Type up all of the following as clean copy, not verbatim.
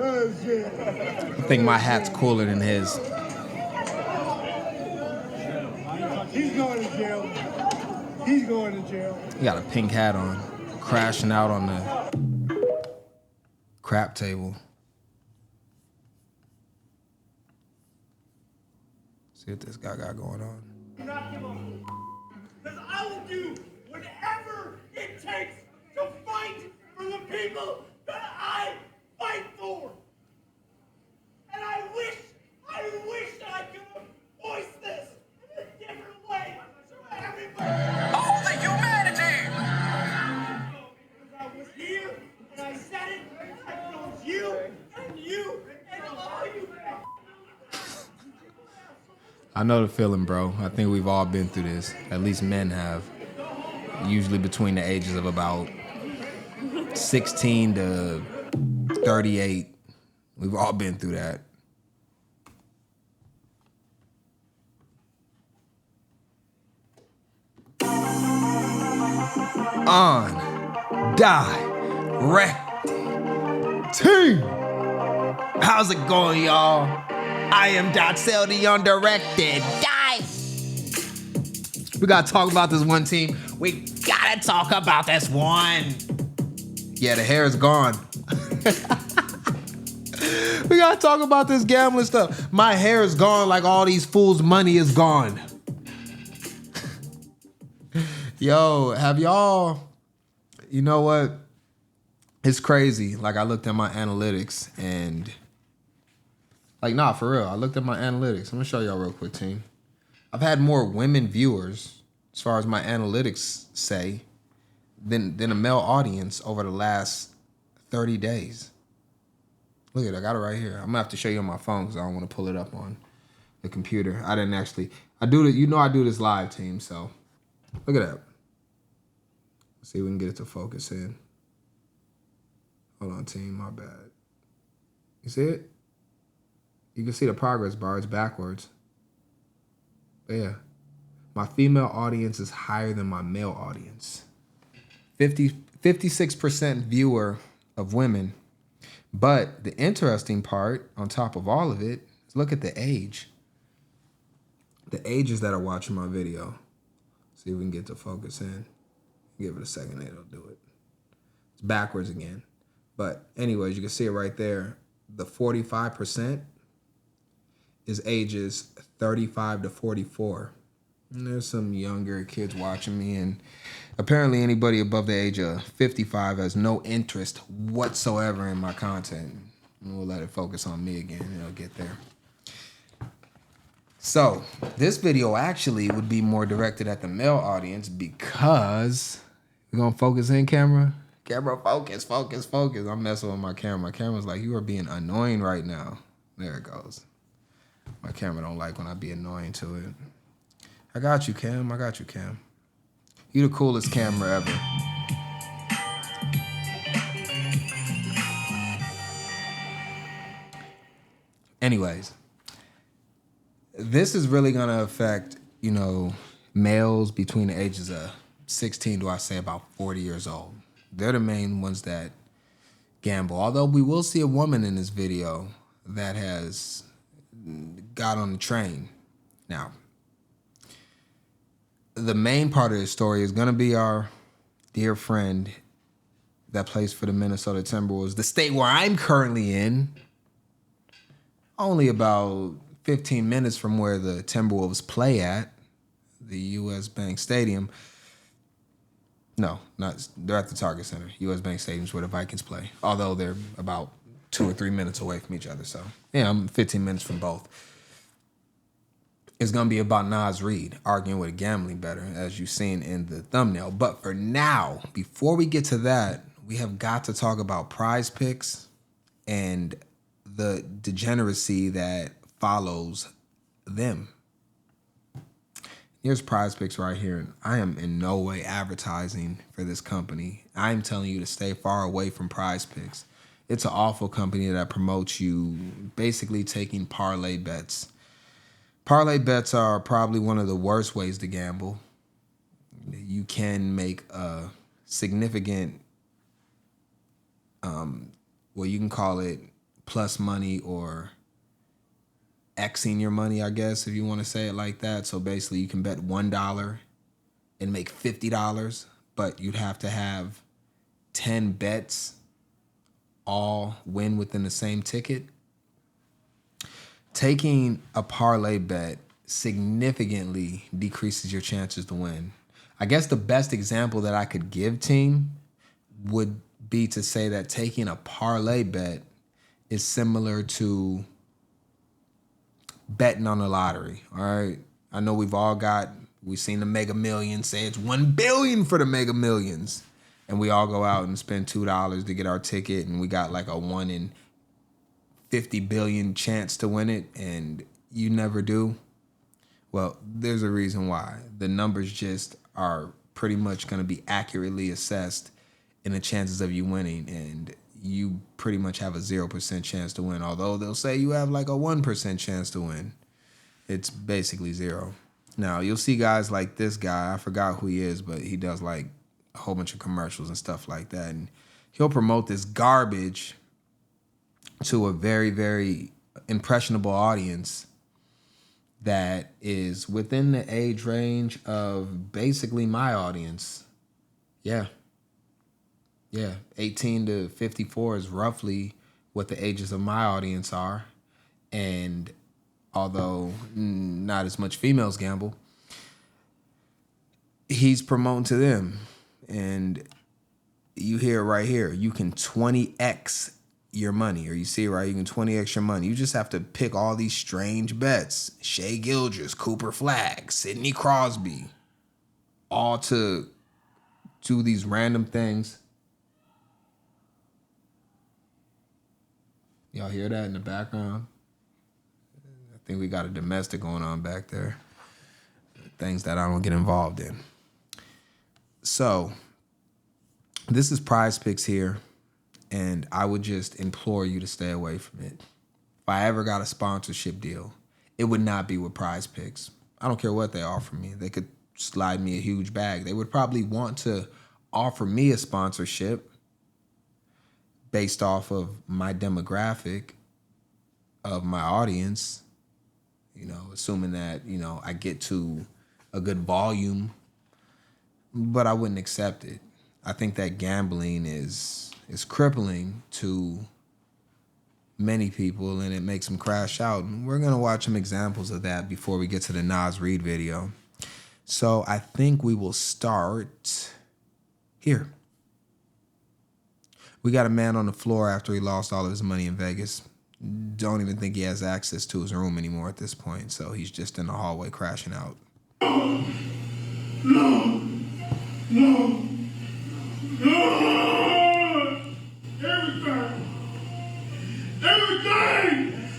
Oh, shit. I think my hat's cooler than his. He's going to jail. He's going to jail. He got a pink hat on, crashing out on the crap table. See what this guy got going on. Do not give up. Because I will do whatever it takes to fight for the people that I fight for. And I wish that I could have voiced this in a different way so everybody. All the humanity! Because I was here and I said it, and I told you and all you. I know the feeling, bro. I think we've all been through this. At least men have. Usually between the ages of about 16 to 38. We've all been through that. On Direct Team. How's it going, y'all? I am Dotsale, the undirected. Die. We gotta talk about this one team. We gotta talk about this one. Yeah, the hair is gone. We gotta talk about this gambling stuff. My hair is gone like all these fools' money is gone. Yo, have y'all, you know what? It's crazy. Like, I looked at my analytics and, like, nah, for real. I looked at my analytics. I'm gonna show y'all real quick, team. I've had more women viewers, as far as my analytics say, than a male audience over the last 30 days. Look at it, I got it right here. I'm gonna have to show you on my phone because I don't want to pull it up on the computer. I didn't actually, I do this, you know I do this live, team, so look at that. Let's see if we can get it to focus in. Hold on, team, my bad. You see it? You can see the progress bar, it's backwards. But yeah, my female audience is higher than my male audience. 56% viewer of women. But the interesting part, on top of all of it, is look at the age. The ages that are watching my video. See if we can get to focus in. Give it a second, it'll do it. It's backwards again. But anyways, you can see it right there. The 45% is ages 35 to 44. And there's some younger kids watching me, and apparently anybody above the age of 55 has no interest whatsoever in my content. And we'll let it focus on me again, and it'll get there. So this video actually would be more directed at the male audience because we're gonna focus in, camera. Camera, focus, focus, focus. I'm messing with my camera. My camera's like, you are being annoying right now. There it goes. My camera don't like when I be annoying to it. I got you, Cam. I got you, Cam. You the coolest camera ever. Anyways, this is really gonna affect, you know, males between the ages of 16 to, I say, about 40 years old. They're the main ones that gamble. Although we will see a woman in this video that has got on the train. Now, the main part of the story is gonna be our dear friend that plays for the Minnesota Timberwolves, the state where I'm currently in. Only about 15 minutes from where the Timberwolves play at, the U.S. Bank Stadium. No, they're at the Target Center. U.S. Bank Stadium's where the Vikings play, although they're about 2 or 3 minutes away from each other. So, yeah, I'm 15 minutes from both. It's going to be about Reid arguing with a gambling bettor, as you've seen in the thumbnail. But for now, before we get to that, we have got to talk about Prize Picks and the degeneracy that follows them. Here's Prize Picks right here. I am in no way advertising for this company. I'm telling you to stay far away from Prize Picks. It's an awful company that promotes you basically taking parlay bets. Parlay bets are probably one of the worst ways to gamble. You can make a significant well, you can call it plus money or Xing your money, I guess, if you want to say it like that. So basically, you can bet $1 and make $50, but you'd have to have 10 bets all win within the same ticket. Taking a parlay bet significantly decreases your chances to win. I guess the best example that I could give, team, would be to say that taking a parlay bet is similar to betting on the lottery. All right. I know we've seen the Mega Millions say it's 1 billion for the Mega Millions. And we all go out and spend $2 to get our ticket, and we got like a 1 in 50 billion chance to win it, and you never do. Well, there's a reason why. The numbers just are pretty much going to be accurately assessed in the chances of you winning, and you pretty much have a 0% chance to win. Although they'll say you have like a 1% chance to win. It's basically zero. Now, you'll see guys like this guy. I forgot who he is, but he does like a whole bunch of commercials and stuff like that. And he'll promote this garbage to a very, very impressionable audience that is within the age range of basically my audience. Yeah. 18 to 54 is roughly what the ages of my audience are. And although not as much females gamble, he's promoting to them. And you hear it right here. You can 20x your money, or you see it right, you can 20x your money. You just have to pick all these strange bets. Shea Gildress, Cooper Flagg, Sidney Crosby, all to do these random things. Y'all hear that in the background? I think we got a domestic going on back there. Things that I don't get involved in. So, this is Prize Picks here, and I would just implore you to stay away from it. If I ever got a sponsorship deal, it would not be with Prize Picks. I don't care what they offer me. They could slide me a huge bag. They would probably want to offer me a sponsorship based off of my demographic of my audience, assuming that, I get to a good volume, but I wouldn't accept it. I think that gambling is crippling to many people, and it makes them crash out. And we're going to watch some examples of that before we get to the Reid video. So I think we will start here. We got a man on the floor after he lost all of his money in Vegas. Don't even think he has access to his room anymore at this point, so he's just in the hallway crashing out. No. Everything!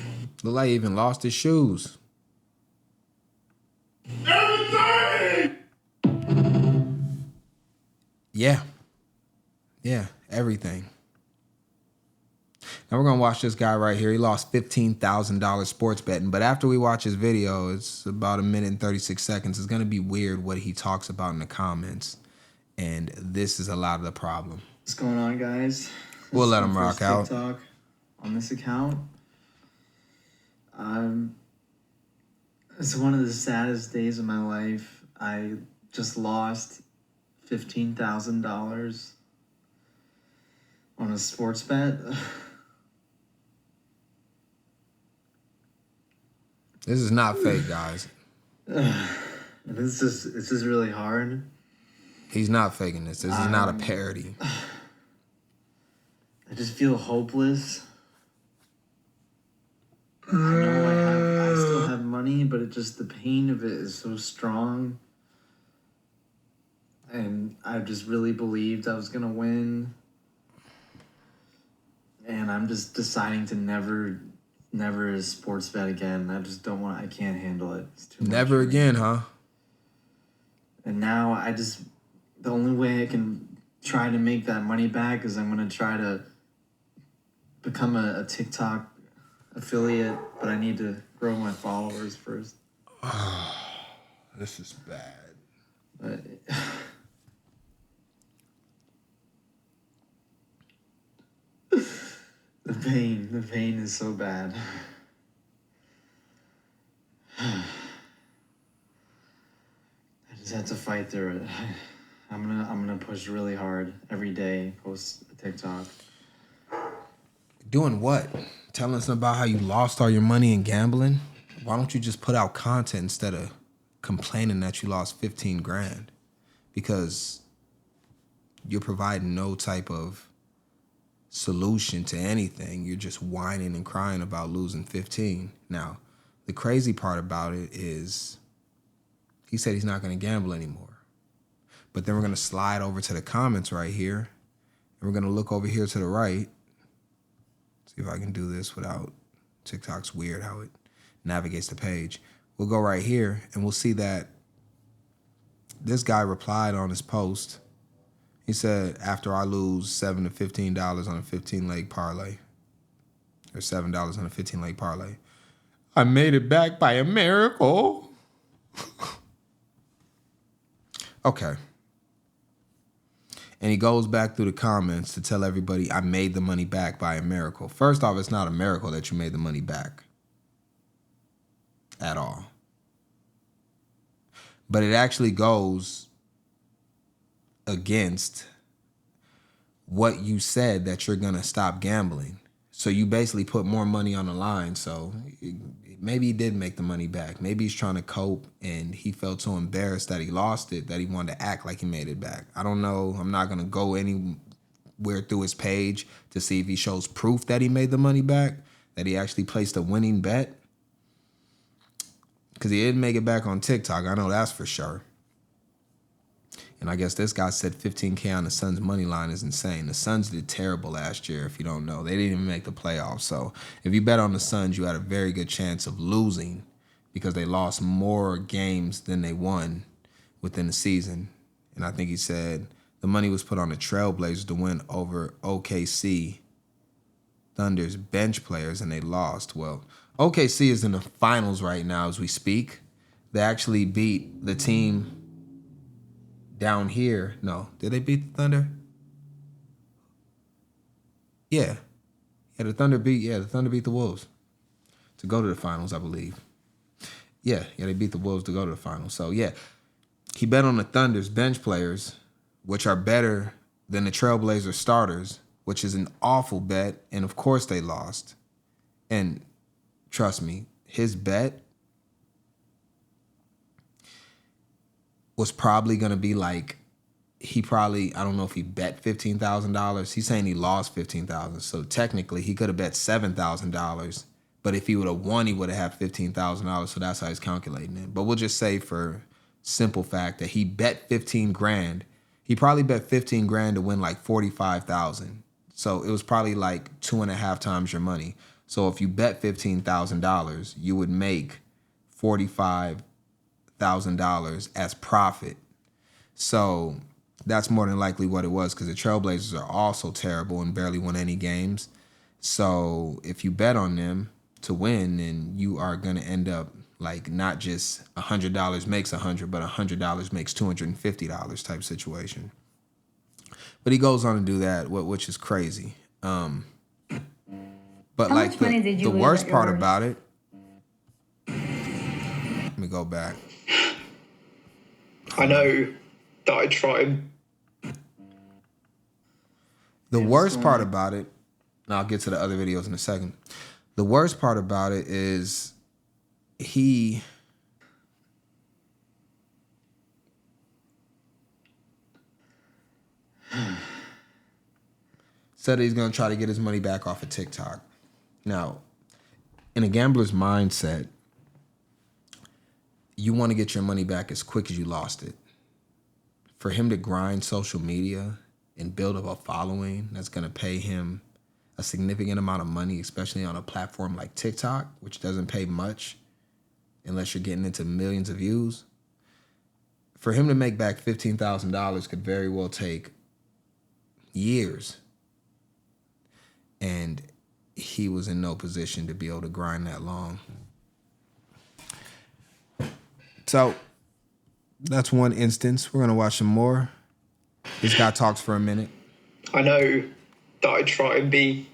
Look like he even lost his shoes. Everything! Yeah, everything. Now we're going to watch this guy right here. He lost $15,000 sports betting. But after we watch his video, it's about 1 minute and 36 seconds. It's going to be weird what he talks about in the comments. And this is a lot of the problem. What's going on, guys? We'll let him rock out. TikTok on this account. It's one of the saddest days of my life. I just lost $15,000 on a sports bet. This is not fake, guys. It's just really hard. He's not faking this. This is not a parody. I just feel hopeless. I know I still have money, but the pain of it is so strong. And I just really believed I was going to win. And I'm just deciding to never sports bet again. I just don't want, I can't handle it. It's too much. Never again, huh? And now the only way I can try to make that money back is I'm going to try to become a TikTok affiliate, but I need to grow my followers first. This is bad. But The pain is so bad. I just have to fight through it. I'm gonna push really hard every day, post a TikTok. Doing what? Telling us about how you lost all your money in gambling? Why don't you just put out content instead of complaining that you lost 15 grand? Because you're providing no type of solution to anything. You're just whining and crying about losing 15. Now, the crazy part about it is he said he's not going to gamble anymore. But then we're going to slide over to the comments right here, and we're going to look over here to the right. See if I can do this without TikTok's weird how it navigates the page. We'll go right here, and we'll see that this guy replied on his post. He said, after I lose $7 to $15 on a 15-leg parlay, or $7 on a 15-leg parlay, I made it back by a miracle. Okay. And he goes back through the comments to tell everybody, I made the money back by a miracle. First off, it's not a miracle that you made the money back. At all. But it actually goes against what you said that you're going to stop gambling. So you basically put more money on the line. So maybe he did make the money back. Maybe he's trying to cope and he felt so embarrassed that he lost it that he wanted to act like he made it back. I don't know. I'm not going to go anywhere through his page to see if he shows proof that he made the money back, that he actually placed a winning bet. Because he didn't make it back on TikTok. I know that's for sure. And I guess this guy said 15K on the Suns' money line is insane. The Suns did terrible last year, if you don't know. They didn't even make the playoffs. So if you bet on the Suns, you had a very good chance of losing because they lost more games than they won within the season. And I think he said the money was put on the Trailblazers to win over OKC Thunder's bench players, and they lost. Well, OKC is in the finals right now as we speak. They actually beat the team down here. No, did they beat the Thunder? Yeah. The Thunder beat the Wolves to go to the finals, I believe. Yeah, they beat the Wolves to go to the finals. So yeah, he bet on the Thunder's bench players, which are better than the Trailblazers starters, which is an awful bet, and of course they lost. And trust me, his bet was probably going to be like, I don't know if he bet $15,000. He's saying he lost $15,000. So technically he could have bet $7,000. But if he would have won, he would have had $15,000. So that's how he's calculating it. But we'll just say for simple fact that he bet 15 grand. He probably bet 15 grand to win like 45,000. So it was probably like 2.5 times your money. So if you bet $15,000, you would make $45,000 as profit. So that's more than likely what it was, because the Trailblazers are also terrible and barely won any games. So if you bet on them to win, then you are going to end up like not just $100 makes $100, but $100 makes $250 type situation. But he goes on to do that, which is crazy. But How like much money did you the lose worst at your part worst? about it. Let me go back. I know that I tried. The worst part about it, and I'll get to the other videos in a second. The worst part about it is he said he's going to try to get his money back off of TikTok. Now, in a gambler's mindset, you want to get your money back as quick as you lost it. For him to grind social media and build up a following that's going to pay him a significant amount of money, especially on a platform like TikTok, which doesn't pay much unless you're getting into millions of views. For him to make back $15,000 could very well take years. And he was in no position to be able to grind that long. So that's one instance. We're going to watch some more. This guy talks for a minute. I know that I try and be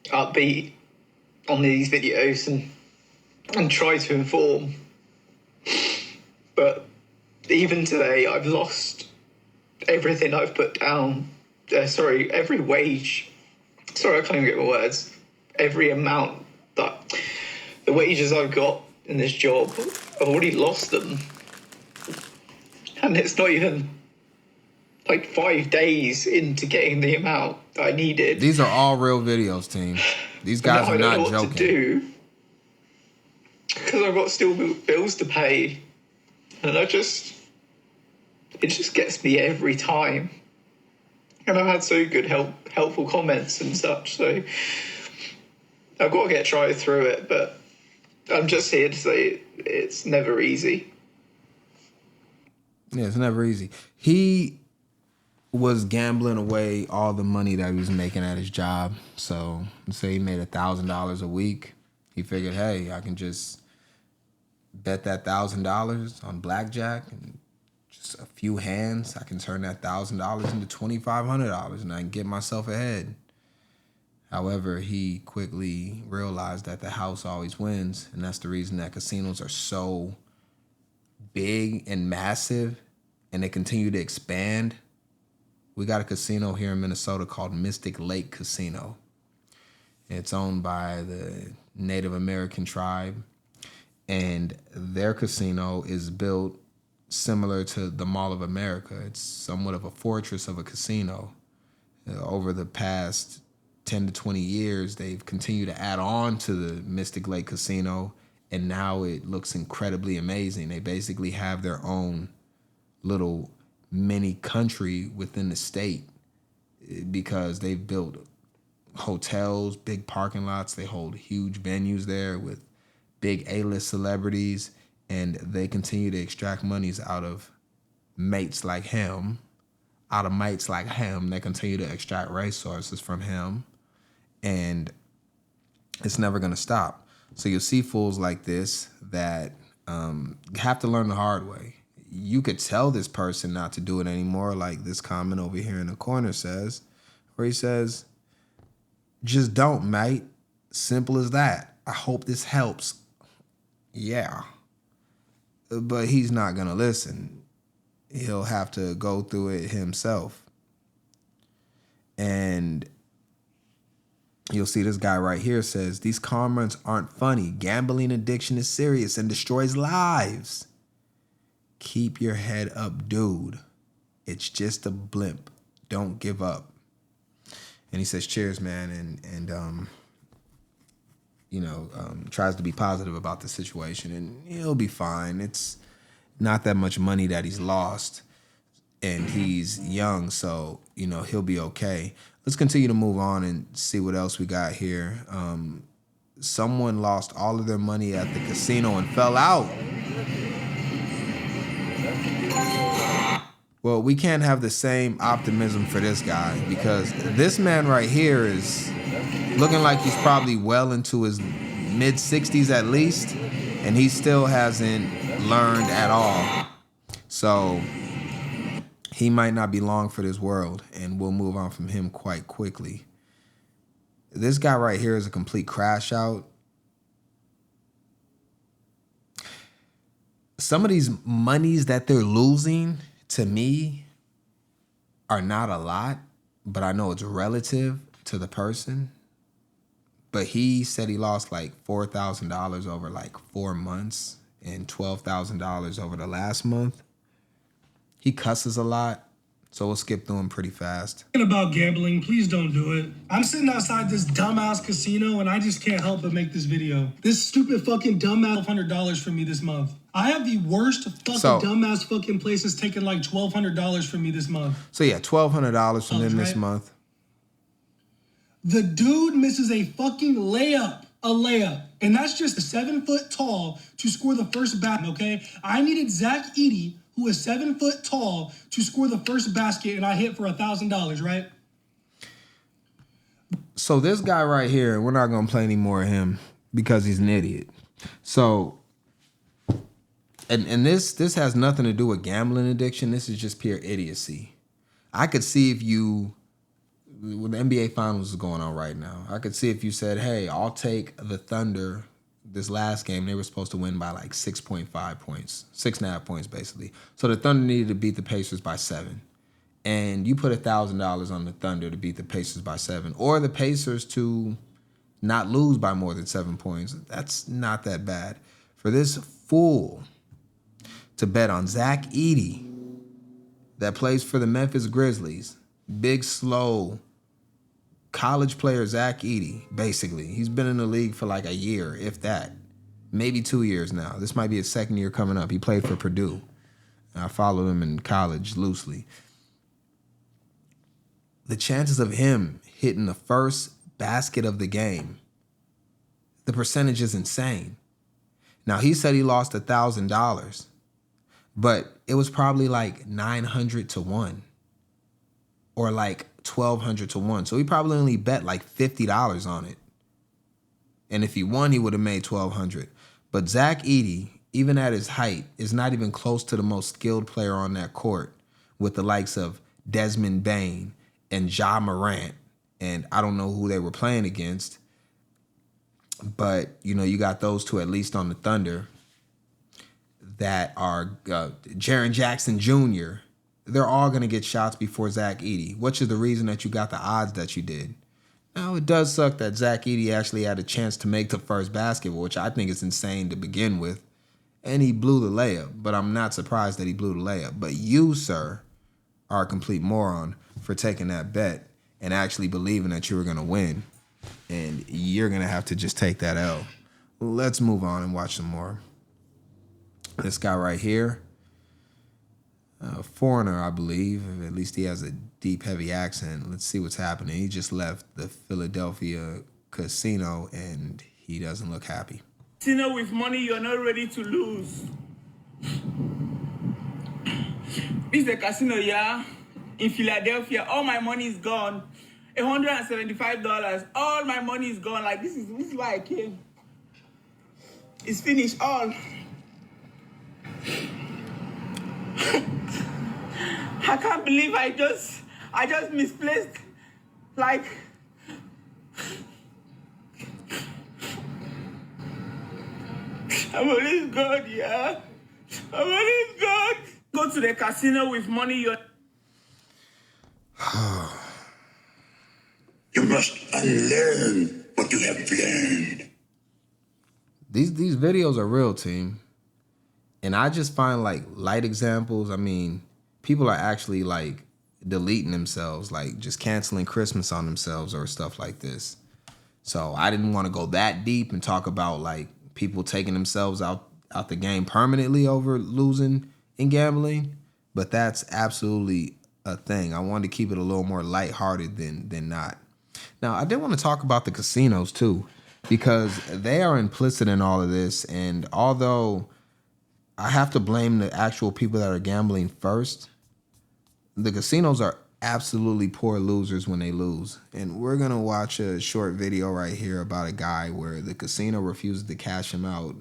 upbeat on these videos and try to inform. But even today, I've lost everything I've put down. Every wage. Sorry, I can't even get my words. Every amount that the wages I've got in this job, I've already lost them. And it's not even like 5 days into getting the amount that I needed. These are all real videos, team. These guys are not joking. I don't know what to do because I've got still bills to pay, and it just gets me every time. And I've had so good helpful comments and such, so I've got to try through it. But I'm just here to say it's never easy. Yeah, it's never easy. He was gambling away all the money that he was making at his job. So let's say he made $1,000 a week. He figured, hey, I can just bet that $1,000 on blackjack, and just a few hands, I can turn that $1,000 into $2,500, and I can get myself ahead. However, he quickly realized that the house always wins, and that's the reason that casinos are so big and massive, and they continue to expand. We got a casino here in Minnesota called Mystic Lake Casino. It's owned by the Native American tribe, and their casino is built similar to the Mall of America. It's somewhat of a fortress of a casino. Over the past 10 to 20 years, they've continued to add on to the Mystic Lake Casino, and now it looks incredibly amazing. They basically have their own little mini country within the state because they've built hotels, big parking lots. They hold huge venues there with big A-list celebrities, and they continue to extract monies out of mates like him. They continue to extract resources from him, and it's never going to stop. So you'll see fools like this that have to learn the hard way. You could tell this person not to do it anymore, like this comment over here in the corner says, where he says, just don't, mate. Simple as that. I hope this helps. Yeah. But he's not going to listen. He'll have to go through it himself. And you'll see this guy right here says, these comments aren't funny. Gambling addiction is serious and destroys lives. Keep your head up, dude. It's just a blimp. Don't give up. And he says, cheers, man. And tries to be positive about the situation, and he'll be fine. It's not that much money that he's lost, and he's young, so, he'll be okay. Let's continue to move on and see what else we got here. Someone lost all of their money at the casino and fell out. Well, we can't have the same optimism for this guy, because this man right here is looking like he's probably well into his mid-60s at least, and he still hasn't learned at all. So he might not be long for this world, and we'll move on from him quite quickly. This guy right here is a complete crash out. Some of these monies that they're losing, to me, are not a lot, but I know it's relative to the person. But he said he lost like $4,000 over like 4 months and $12,000 over the last month. He cusses a lot, so we'll skip through him pretty fast. About gambling, please don't do it. I'm sitting outside this dumbass casino and I just can't help but make this video. This stupid fucking dumbass $1,200 from me this month. I have the worst fucking dumbass fucking places taking like $1,200 from me this month. So yeah, $1,200 from him this month. The dude misses a fucking layup. And that's just 7 foot tall to score the first basket, okay? I needed Zach Edey, who is 7 foot tall, to score the first basket, and I hit for $1,000, right? So this guy right here, we're not going to play any more of him because he's an idiot. So, and this has nothing to do with gambling addiction. This is just pure idiocy. I could see if you when the NBA Finals is going on right now, I could see if you said, hey, I'll take the Thunder. This last game, they were supposed to win by like 6.5 points, 6.5 points basically. So the Thunder needed to beat the Pacers by 7. And you put $1,000 on the Thunder to beat the Pacers by 7, or the Pacers to not lose by more than 7 points. That's not that bad. For this fool to bet on Zach Edey, that plays for the Memphis Grizzlies, big, slow college player Zach Edey, basically. He's been in the league for like a year, if that. Maybe 2 years now. This might be his second year coming up. He played for Purdue. I followed him in college loosely. The chances of him hitting the first basket of the game, the percentage is insane. Now, he said he lost $1,000, but it was probably like 900 to 1 or like 1,200 to 1. So he probably only bet like $50 on it. And if he won, he would have made 1,200. But Zach Edey, even at his height, is not even close to the most skilled player on that court, with the likes of Desmond Bane and Ja Morant. And I don't know who they were playing against, but, you know, you got those two at least on the Thunder that are Jaren Jackson Jr. They're all going to get shots before Zach Edey, which is the reason that you got the odds that you did. Now, it does suck that Zach Edey actually had a chance to make the first basket, which I think is insane to begin with, and he blew the layup, but I'm not surprised that he blew the layup. But you, sir, are a complete moron for taking that bet and actually believing that you were going to win, and you're going to have to just take that L. Let's move on and watch some more. This guy right here, a foreigner, I believe. At least he has a deep, heavy accent. Let's see what's happening. He just left the Philadelphia casino, and he doesn't look happy. Casino with money you're not ready to lose. This is the casino, yeah? In Philadelphia. All my money is gone. $175. All my money is gone. Like, this is why I came. It's finished all. I can't believe I just misplaced, like, I'm always good, yeah? I'm always good. Go to the casino with money you're... You must unlearn what you have learned. These videos are real, team. And I just find like light examples. I mean, people are actually like deleting themselves, like just canceling Christmas on themselves or stuff like this. So I didn't want to go that deep and talk about like people taking themselves out the game permanently over losing in gambling. But that's absolutely a thing. I wanted to keep it a little more lighthearted than not. Now, I did want to talk about the casinos too, because they are implicit in all of this. And although I have to blame the actual people that are gambling first, the casinos are absolutely poor losers when they lose. And we're going to watch a short video right here about a guy where the casino refuses to cash him out.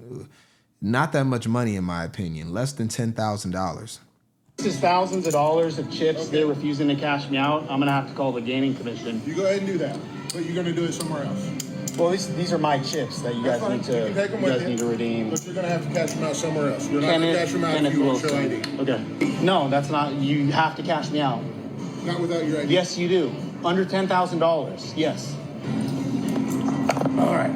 Not that much money, in my opinion, less than $10,000. This is thousands of dollars of chips. Okay. They're refusing to cash me out. I'm going to have to call the gaming commission. You go ahead and do that, but you're going to do it somewhere else. Well, these are my chips that you guys need to redeem. But you're going to have to cash them out somewhere else. You're not going to cash them out if you want to show ID. Okay. No, that's not. You have to cash me out. Not without your ID? Yes, you do. Under $10,000. Yes. All right.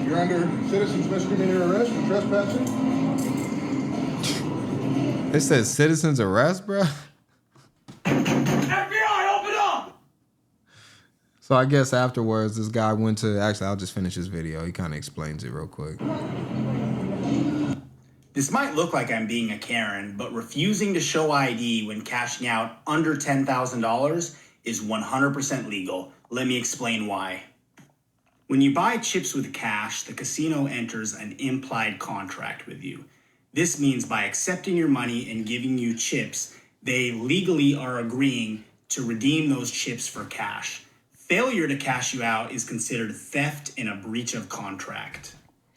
You're under citizen's misdemeanor arrest for trespassing. It says citizen's arrest, bro. FBI, open up! So I guess afterwards, this guy went to... Actually, I'll just finish this video. He kind of explains it real quick. This might look like I'm being a Karen, but refusing to show ID when cashing out under $10,000 is 100% legal. Let me explain why. When you buy chips with cash, the casino enters an implied contract with you. This means by accepting your money and giving you chips, they legally are agreeing to redeem those chips for cash. Failure to cash you out is considered theft and a breach of contract.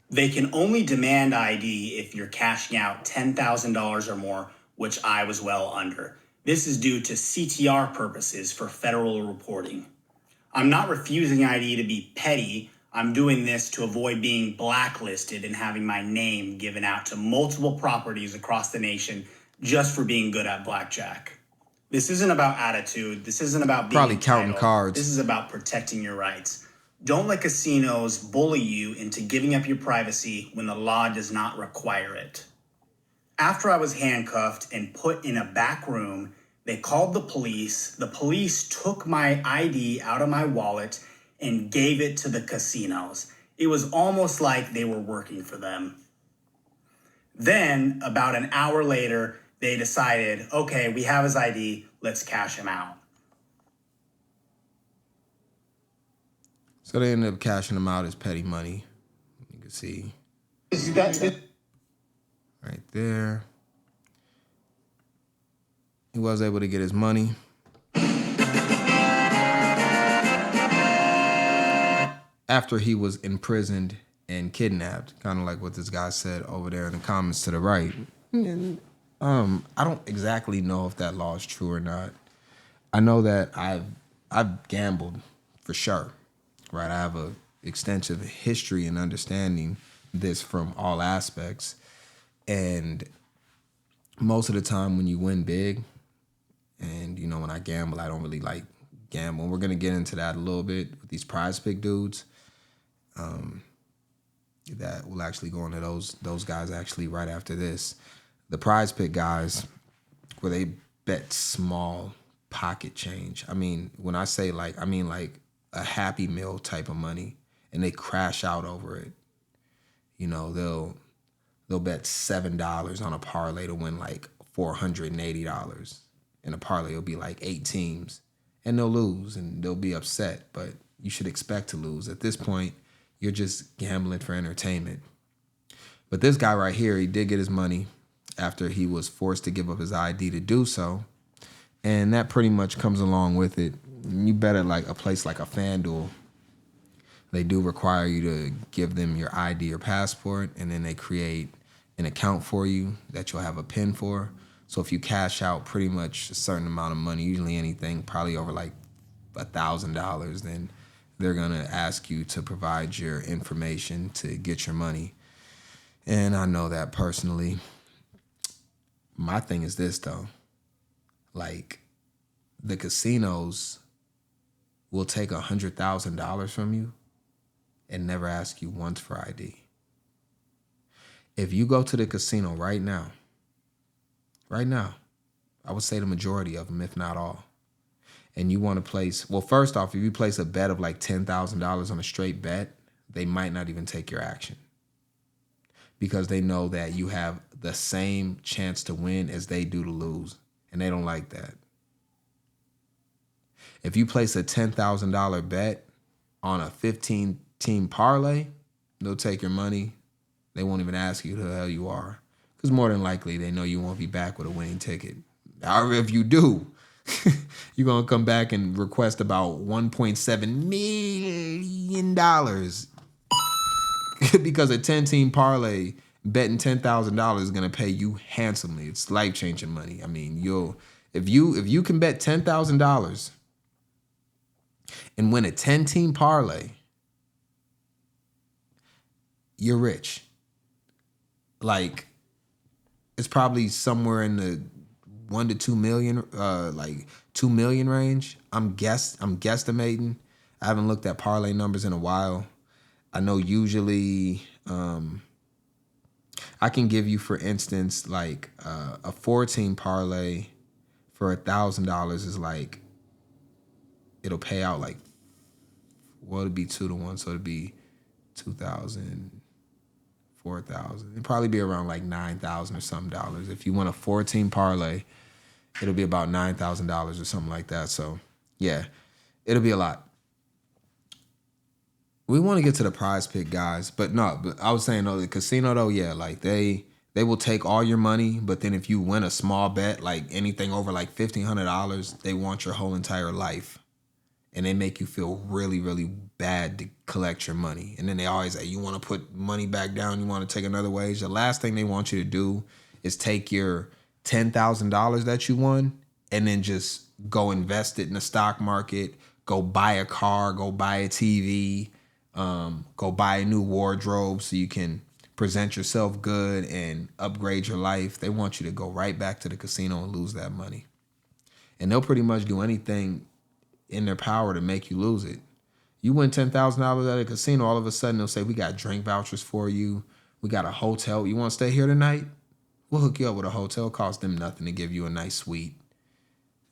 They can only demand ID if you're cashing out $10,000 or more, which I was well under. This is due to CTR purposes for federal reporting. I'm not refusing ID to be petty. I'm doing this to avoid being blacklisted and having my name given out to multiple properties across the nation just for being good at blackjack. This isn't about attitude. This isn't about being Probably counting entitled. cards. This is about protecting your rights. Don't let casinos bully you into giving up your privacy when the law does not require it. After I was handcuffed and put in a back room, they called the police. The police took my ID out of my wallet and gave it to the casinos. It was almost like they were working for them. Then, about an hour later, they decided, okay, we have his ID, let's cash him out. So they ended up cashing him out as petty money. You can see right there. He was able to get his money. After he was imprisoned and kidnapped, kind of like what this guy said over there in the comments to the right. I don't exactly know if that law is true or not. I know that I've gambled for sure, right? I have a extensive history and understanding this from all aspects. And most of the time when you win big, and you know, when I gamble, I don't really like gamble. We're gonna get into that a little bit with these prize pick dudes. That will actually go into those guys actually right after this. The prize pick guys, where they bet small pocket change. I mean, when I say like, I mean like a Happy Meal type of money, and they crash out over it. You know, they'll bet $7 on a parlay to win like $480. And a parlay will be like 8 teams, and they'll lose and they'll be upset, but you should expect to lose. At this point, you're just gambling for entertainment. But this guy right here, he did get his money after he was forced to give up his ID to do so. And that pretty much comes along with it. You bet at like a place like a FanDuel, they do require you to give them your ID or passport, and then they create an account for you that you'll have a PIN for. So if you cash out pretty much a certain amount of money, usually anything probably over like $1,000, then they're gonna ask you to provide your information to get your money. And I know that personally. My thing is this though, like the casinos will take $100,000 from you and never ask you once for ID. If you go to the casino right now, I would say the majority of them, if not all, and you want to place, well, first off, if you place a bet of like $10,000 on a straight bet, they might not even take your action because they know that you have the same chance to win as they do to lose, and they don't like that. If you place a $10,000 bet on a 15-team parlay, they'll take your money. They won't even ask you who the hell you are, because more than likely they know you won't be back with a winning ticket. However, if you do, you're going to come back and request about $1.7 million because a 10-team parlay betting $10,000 is going to pay you handsomely. It's life-changing money. I mean, if you can bet $10,000 and win a 10-team parlay, you're rich. Like, it's probably somewhere in the 1 to 2 million, like 2 million range. I'm guesstimating. I haven't looked at parlay numbers in a while. I know usually I can give you, for instance, like a 4-team parlay for $1,000 is like, it'll pay out like, well, it'd be 2 to 1, so it'd be 2,000, 4,000. It'd probably be around like 9,000 or something dollars. If you want a 4-team parlay, it'll be about $9,000 or something like that. So yeah, it'll be a lot. We want to get to the prize pick guys, but I was saying though, the casino though, yeah, like they will take all your money, but then if you win a small bet, like anything over like $1,500, they want your whole entire life. And they make you feel really, really bad to collect your money. And then they always say, you want to put money back down, you want to take another wage. The last thing they want you to do is take your $10,000 that you won and then just go invest it in the stock market, go buy a car, go buy a TV, go buy a new wardrobe so you can present yourself good and upgrade your life. They want you to go right back to the casino and lose that money. And they'll pretty much do anything in their power to make you lose it. You win $10,000 at a casino, all of a sudden they'll say, we got drink vouchers for you. We got a hotel. You want to stay here tonight? We'll hook you up with a hotel. Cost them nothing to give you a nice suite.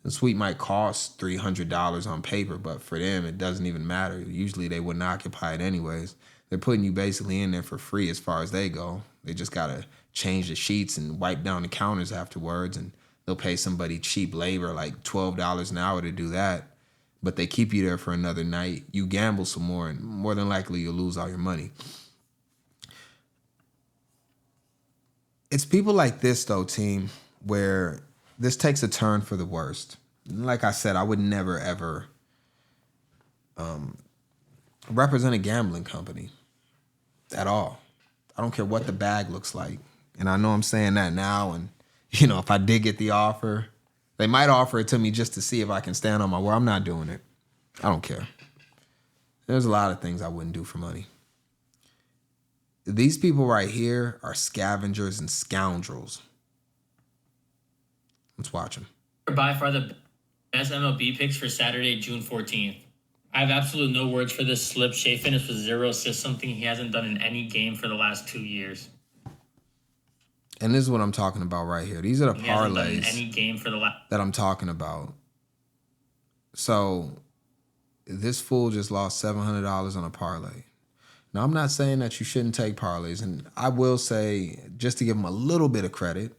The suite might cost $300 on paper, but for them, it doesn't even matter. Usually they wouldn't occupy it anyways. They're putting you basically in there for free as far as they go. They just got to change the sheets and wipe down the counters afterwards, and they'll pay somebody cheap labor, like $12 an hour to do that. But they keep you there for another night. You gamble some more, and more than likely you'll lose all your money. It's people like this, though, team, where this takes a turn for the worst. Like I said, I would never, ever represent a gambling company at all. I don't care what the bag looks like. And I know I'm saying that now. And, you know, if I did get the offer, they might offer it to me just to see if I can stand on my word. I'm not doing it. I don't care. There's a lot of things I wouldn't do for money. These people right here are scavengers and scoundrels. Let's watch them. By far the best MLB picks for Saturday, June 14th. I have absolutely no words for this slip. Shea finished with 0 assists, something he hasn't done in any game for the last 2 years. And this is what I'm talking about right here. These are the parlays any game for the that I'm talking about. So this fool just lost $700 on a parlay. Now, I'm not saying that you shouldn't take parlays. And I will say, just to give him a little bit of credit,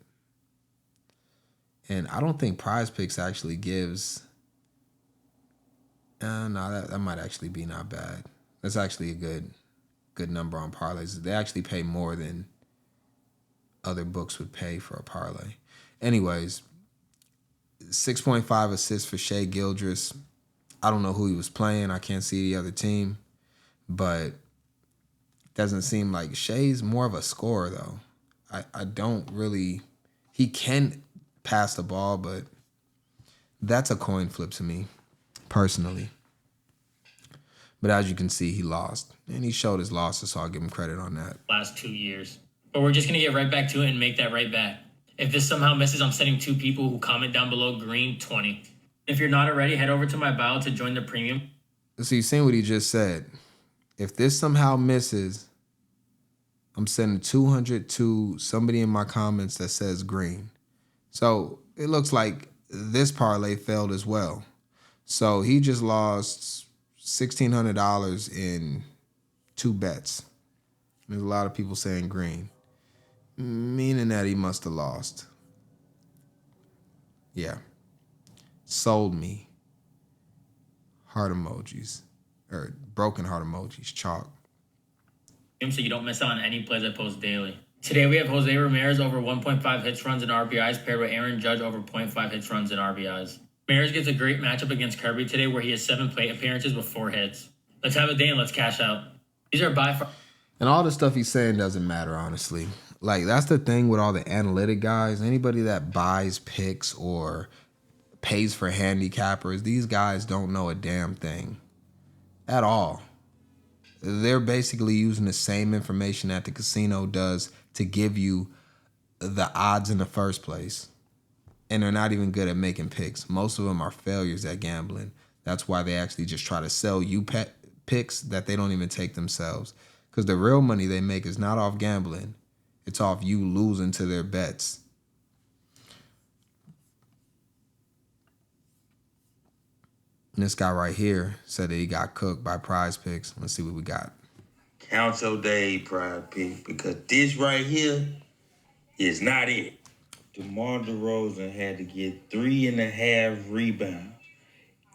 and I don't think Prize Picks actually gives... no, that might actually be not bad. That's actually a good number on parlays. They actually pay more than other books would pay for a parlay. Anyways, 6.5 assists for Shea Gildress. I don't know who he was playing. I can't see the other team. But doesn't seem like Shea's more of a scorer, though. I don't really... He can pass the ball, but that's a coin flip to me, personally. But as you can see, he lost. And he showed his losses, so I'll give him credit on that. Last 2 years. But we're just going to get right back to it and make that right back. If this somehow misses, I'm sending 2 people who comment down below green 20. If you're not already, head over to my bio to join the premium. So you've seen what he just said. If this somehow misses, I'm sending 200 to somebody in my comments that says green. So it looks like this parlay failed as well. So he just lost $1,600 in 2 bets. There's a lot of people saying green, meaning that he must have lost. Yeah. Sold me. Heart emojis. Or broken heart emojis. Chalk. So you don't miss out on any plays I post daily. Today we have Jose Ramirez over 1.5 hits, runs, and RBIs paired with Aaron Judge over 0.5 hits, runs, and RBIs. Ramirez gets a great matchup against Kirby today where he has 7 plate appearances with 4 hits. Let's have a day and let's cash out. These are by far... And all the stuff he's saying doesn't matter, honestly. Like, that's the thing with all the analytic guys. Anybody that buys picks or pays for handicappers, these guys don't know a damn thing at all. They're basically using the same information that the casino does to give you the odds in the first place. And they're not even good at making picks. Most of them are failures at gambling. That's why they actually just try to sell you picks that they don't even take themselves. Because the real money they make is not off gambling. It's off you losing to their bets. And this guy right here said that he got cooked by Prize Picks. Let's see what we got. Count your day, Prize Pick, because this right here is not it. DeMar DeRozan had to get 3.5 rebounds.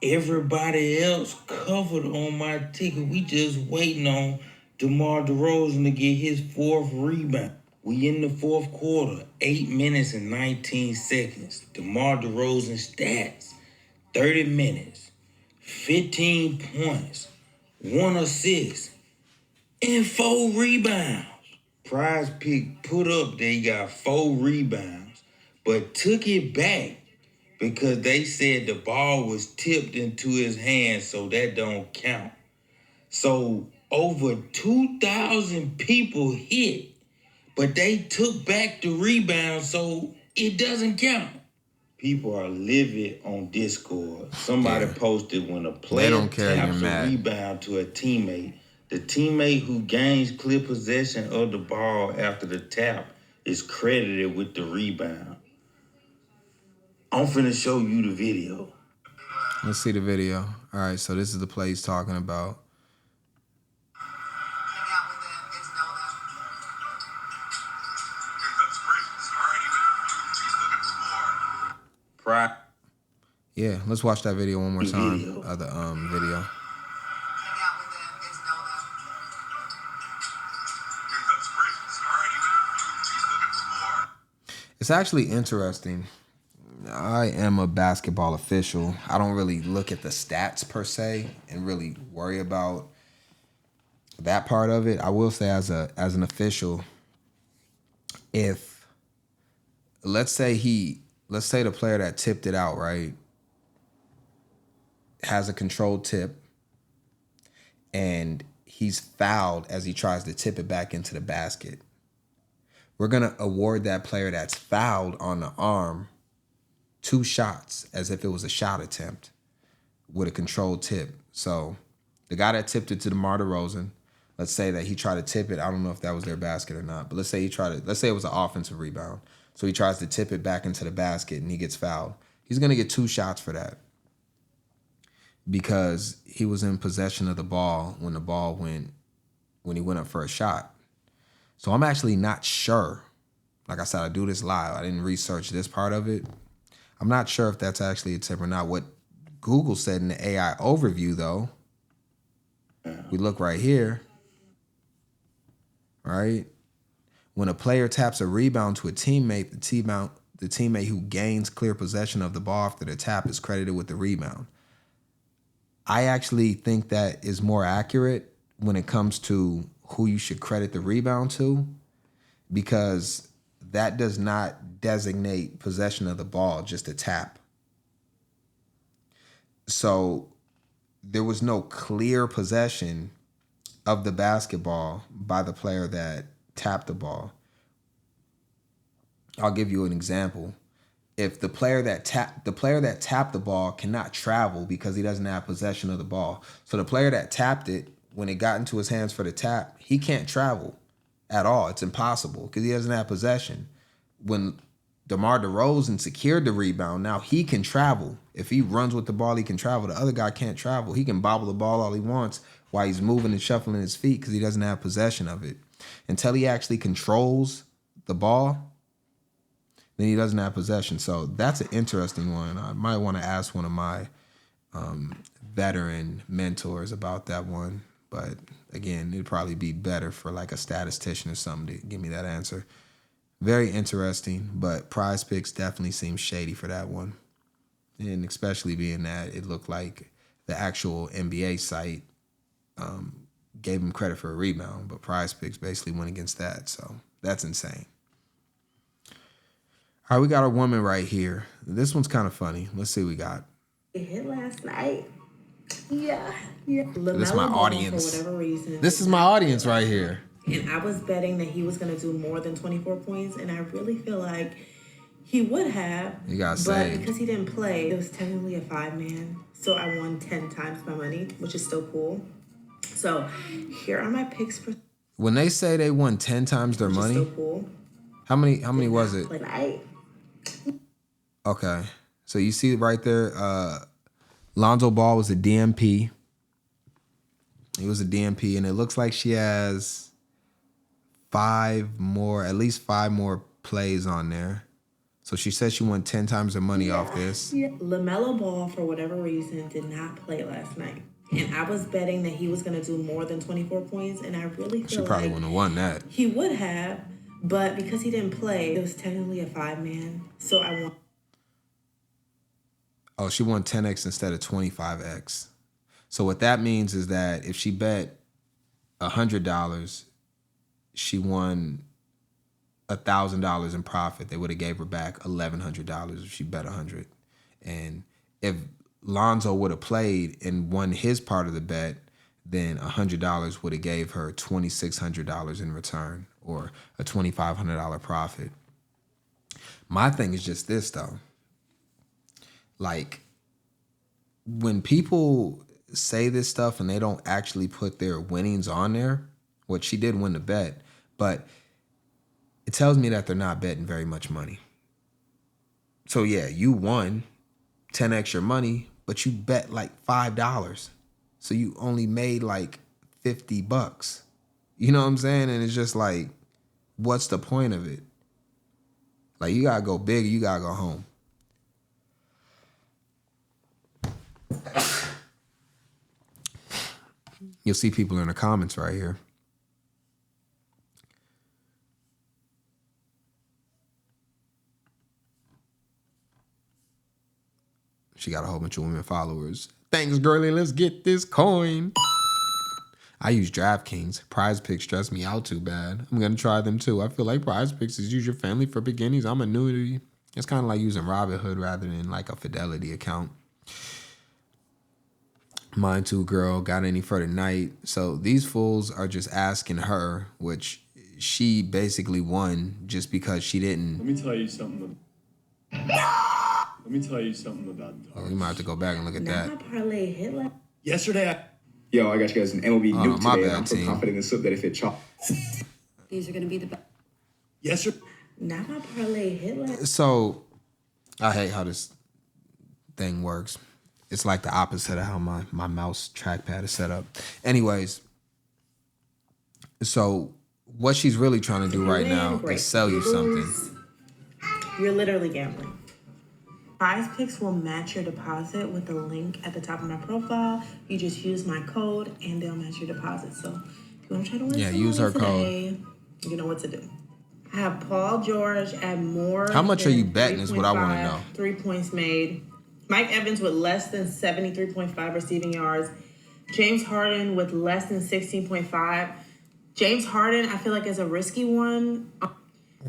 Everybody else covered on my ticket. We just waiting on DeMar DeRozan to get his 4th rebound. We in the 4th quarter, 8 minutes and 19 seconds. DeMar DeRozan stats, 30 minutes, 15 points, 1 assist, and 4 rebounds. Prize Pick put up that he got 4 rebounds, but took it back because they said the ball was tipped into his hand, so that don't count. So over 2,000 people hit, but they took back the rebound, so it doesn't count. People are livid on Discord. Somebody posted when a player don't care, taps you're a mad. rebound to a teammate, the teammate who gains clear possession of the ball after the tap is credited with the rebound. I'm finna show you the video. Let's see the video. All right, so this is the play he's talking about. Pride. Yeah, let's watch that video one more time. Video. Video. It's actually interesting. I am a basketball official. I don't really look at the stats per se and really worry about that part of it. I will say as an official, if let's say the player that tipped it out, right, has a controlled tip and he's fouled as he tries to tip it back into the basket, we're going to award that player that's fouled on the arm 2 shots as if it was a shot attempt with a controlled tip. So the guy that tipped it to DeMar DeRozan, let's say that he tried to tip it. I don't know if that was their basket or not, but let's say it was an offensive rebound. So he tries to tip it back into the basket and he gets fouled. He's going to get 2 shots for that because he was in possession of the ball when he went up for a shot. So I'm actually not sure. Like I said, I do this live. I didn't research this part of it. I'm not sure if that's actually a tip or not. What Google said in the AI overview, though, we look right here, right? When a player taps a rebound to a teammate, the teammate who gains clear possession of the ball after the tap is credited with the rebound. I actually think that is more accurate when it comes to who you should credit the rebound to, because that does not designate possession of the ball, just a tap. So there was no clear possession of the basketball by the player that tapped the ball. I'll give you an example. If the player that tapped the ball cannot travel because he doesn't have possession of the ball. So the player that tapped it, when it got into his hands for the tap, he can't travel at all. It's impossible because he doesn't have possession. When DeMar DeRozan secured the rebound, now he can travel. If he runs with the ball, he can travel. The other guy can't travel. He can bobble the ball all he wants while he's moving and shuffling his feet because he doesn't have possession of it. Until he actually controls the ball, then he doesn't have possession. So that's an interesting one. I might want to ask one of my veteran mentors about that one. But again, it'd probably be better for like a statistician or something to give me that answer. Very interesting, but Prize Picks definitely seems shady for that one. And especially being that it looked like the actual NBA site gave him credit for a rebound, but Prize Picks basically went against that. So that's insane. All right, we got a woman right here. This one's kind of funny. Let's see what we got. It hit last night. Yeah. This is my audience. For whatever reason. This is my audience right here. And I was betting that he was going to do more than 24 points, and I really feel like he would have. You got but saved. because he didn't play, it was technically a 5-man. So I won 10 times my money, which is still cool. So here are my picks for. When they say they won 10 times their money, still cool. how many was it? Okay. So you see right there, Lonzo Ball was a DMP. He was a DMP, and it looks like she has at least five more plays on there. So she said she won 10 times her money off this. LaMelo Ball, for whatever reason, did not play last night. And I was betting that he was going to do more than 24 points, and I really feel She probably wouldn't have won that. He would have, but because he didn't play, it was technically a 5-man. So I won. Oh, she won 10x instead of 25x. So what that means is that if she bet $100, she won $1,000 in profit. They would have gave her back $1,100 if she bet 100. And if Lonzo would have played and won his part of the bet, then $100 would have gave her $2,600 in return, or a $2,500 profit. My thing is just this, though. Like, when people say this stuff and they don't actually put their winnings on there, what she did win the bet, but it tells me that they're not betting very much money. So yeah, you won 10x your money, but you bet like $5. So you only made like $50. You know what I'm saying? And it's just like, what's the point of it? Like, you gotta go big or you gotta go home. You'll see people in the comments right here. She got a whole bunch of women followers. Thanks, girlie. Let's get this coin. I use DraftKings. Prize Picks stress me out too bad. I'm going to try them too. I feel like Prize Picks is user friendly for beginnings. I'm a newbie. It's kind of like using Robinhood rather than like a Fidelity account. Mine too, girl. Got any for tonight? So these fools are just asking her, which she basically won just because she didn't. Let me tell you something. Let me tell you something about. Oh, we might have to go back and look at that. My parlay hit like Yesterday, Yo, I got you guys an MLB Oh, nuke my today, bad, and I'm so team. confident in this slip that if it chop. These are going to be the best. yesterday. now my parlay hit like So I hate how this thing works. It's like the opposite of how my mouse trackpad is set up. Anyways, so what she's really trying to do right now is sell you something. You're literally gambling. Prize Picks will match your deposit with the link at the top of my profile. You just use my code and they'll match your deposit. So if you want to try to win some use money her code. today, you know what to do. I have Paul George at more. How much are than you betting is what I want to 3.5, know. 3 points made. Mike Evans with less than 73.5 receiving yards. James Harden with less than 16.5. James Harden, I feel like, is a risky one.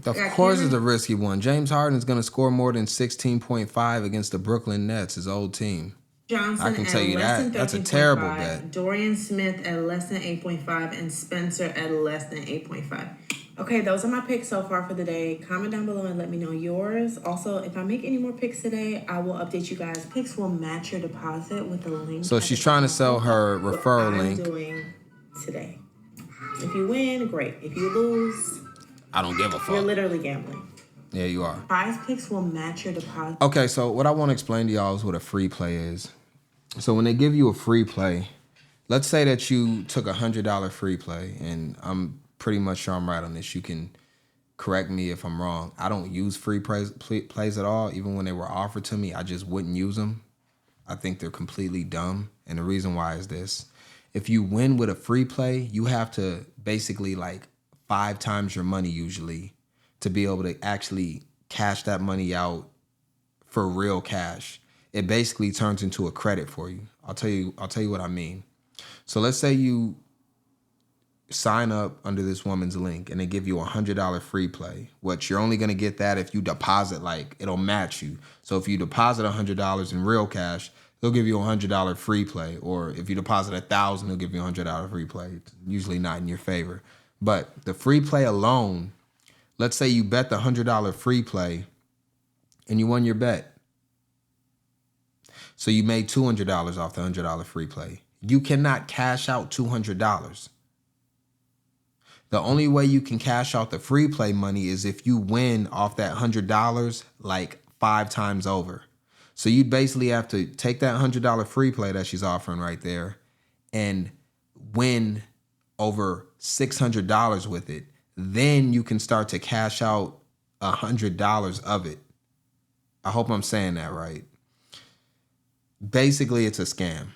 Of course it's a risky one. James Harden's going to score more than 16.5 against the Brooklyn Nets, his old team. Johnson I can tell at you less that. than That's a terrible 13.5, bet. Dorian Smith at less than 8.5, and Spencer at less than 8.5. Okay, those are my picks so far for the day. Comment down below and let me know yours. Also, if I make any more picks today, I will update you guys. Picks will match your deposit with the link. So she's trying to sell her referral link. I'm doing today. If you win, great. If you lose, I don't give a you're fuck. literally gambling. Yeah, you are. Prize Picks will match your deposit. Okay, so what I want to explain to y'all is what a free play is. So when they give you a free play, let's say that you took $100 free play, and I'm pretty much sure I'm right on this. You can correct me if I'm wrong. I don't use free plays at all. Even when they were offered to me, I just wouldn't use them. I think they're completely dumb. And the reason why is this. If you win with a free play, you have to basically like 5 times your money usually to be able to actually cash that money out for real cash. It basically turns into a credit for you. I'll tell you what I mean. So let's say you sign up under this woman's link and they give you $100 free play, which you're only going to get that if you deposit, like it'll match you. So if you deposit $100 in real cash, they'll give you $100 free play. Or if you deposit $1,000, they'll give you $100 free play. It's usually not in your favor. But the free play alone, let's say you bet the $100 free play and you won your bet. So you made $200 off the $100 free play. You cannot cash out $200. The only way you can cash out the free play money is if you win off that $100 like 5 times over. So you'd basically have to take that $100 free play that she's offering right there and win over $600 with it. Then you can start to cash out $100 of it. I hope I'm saying that right. Basically, it's a scam.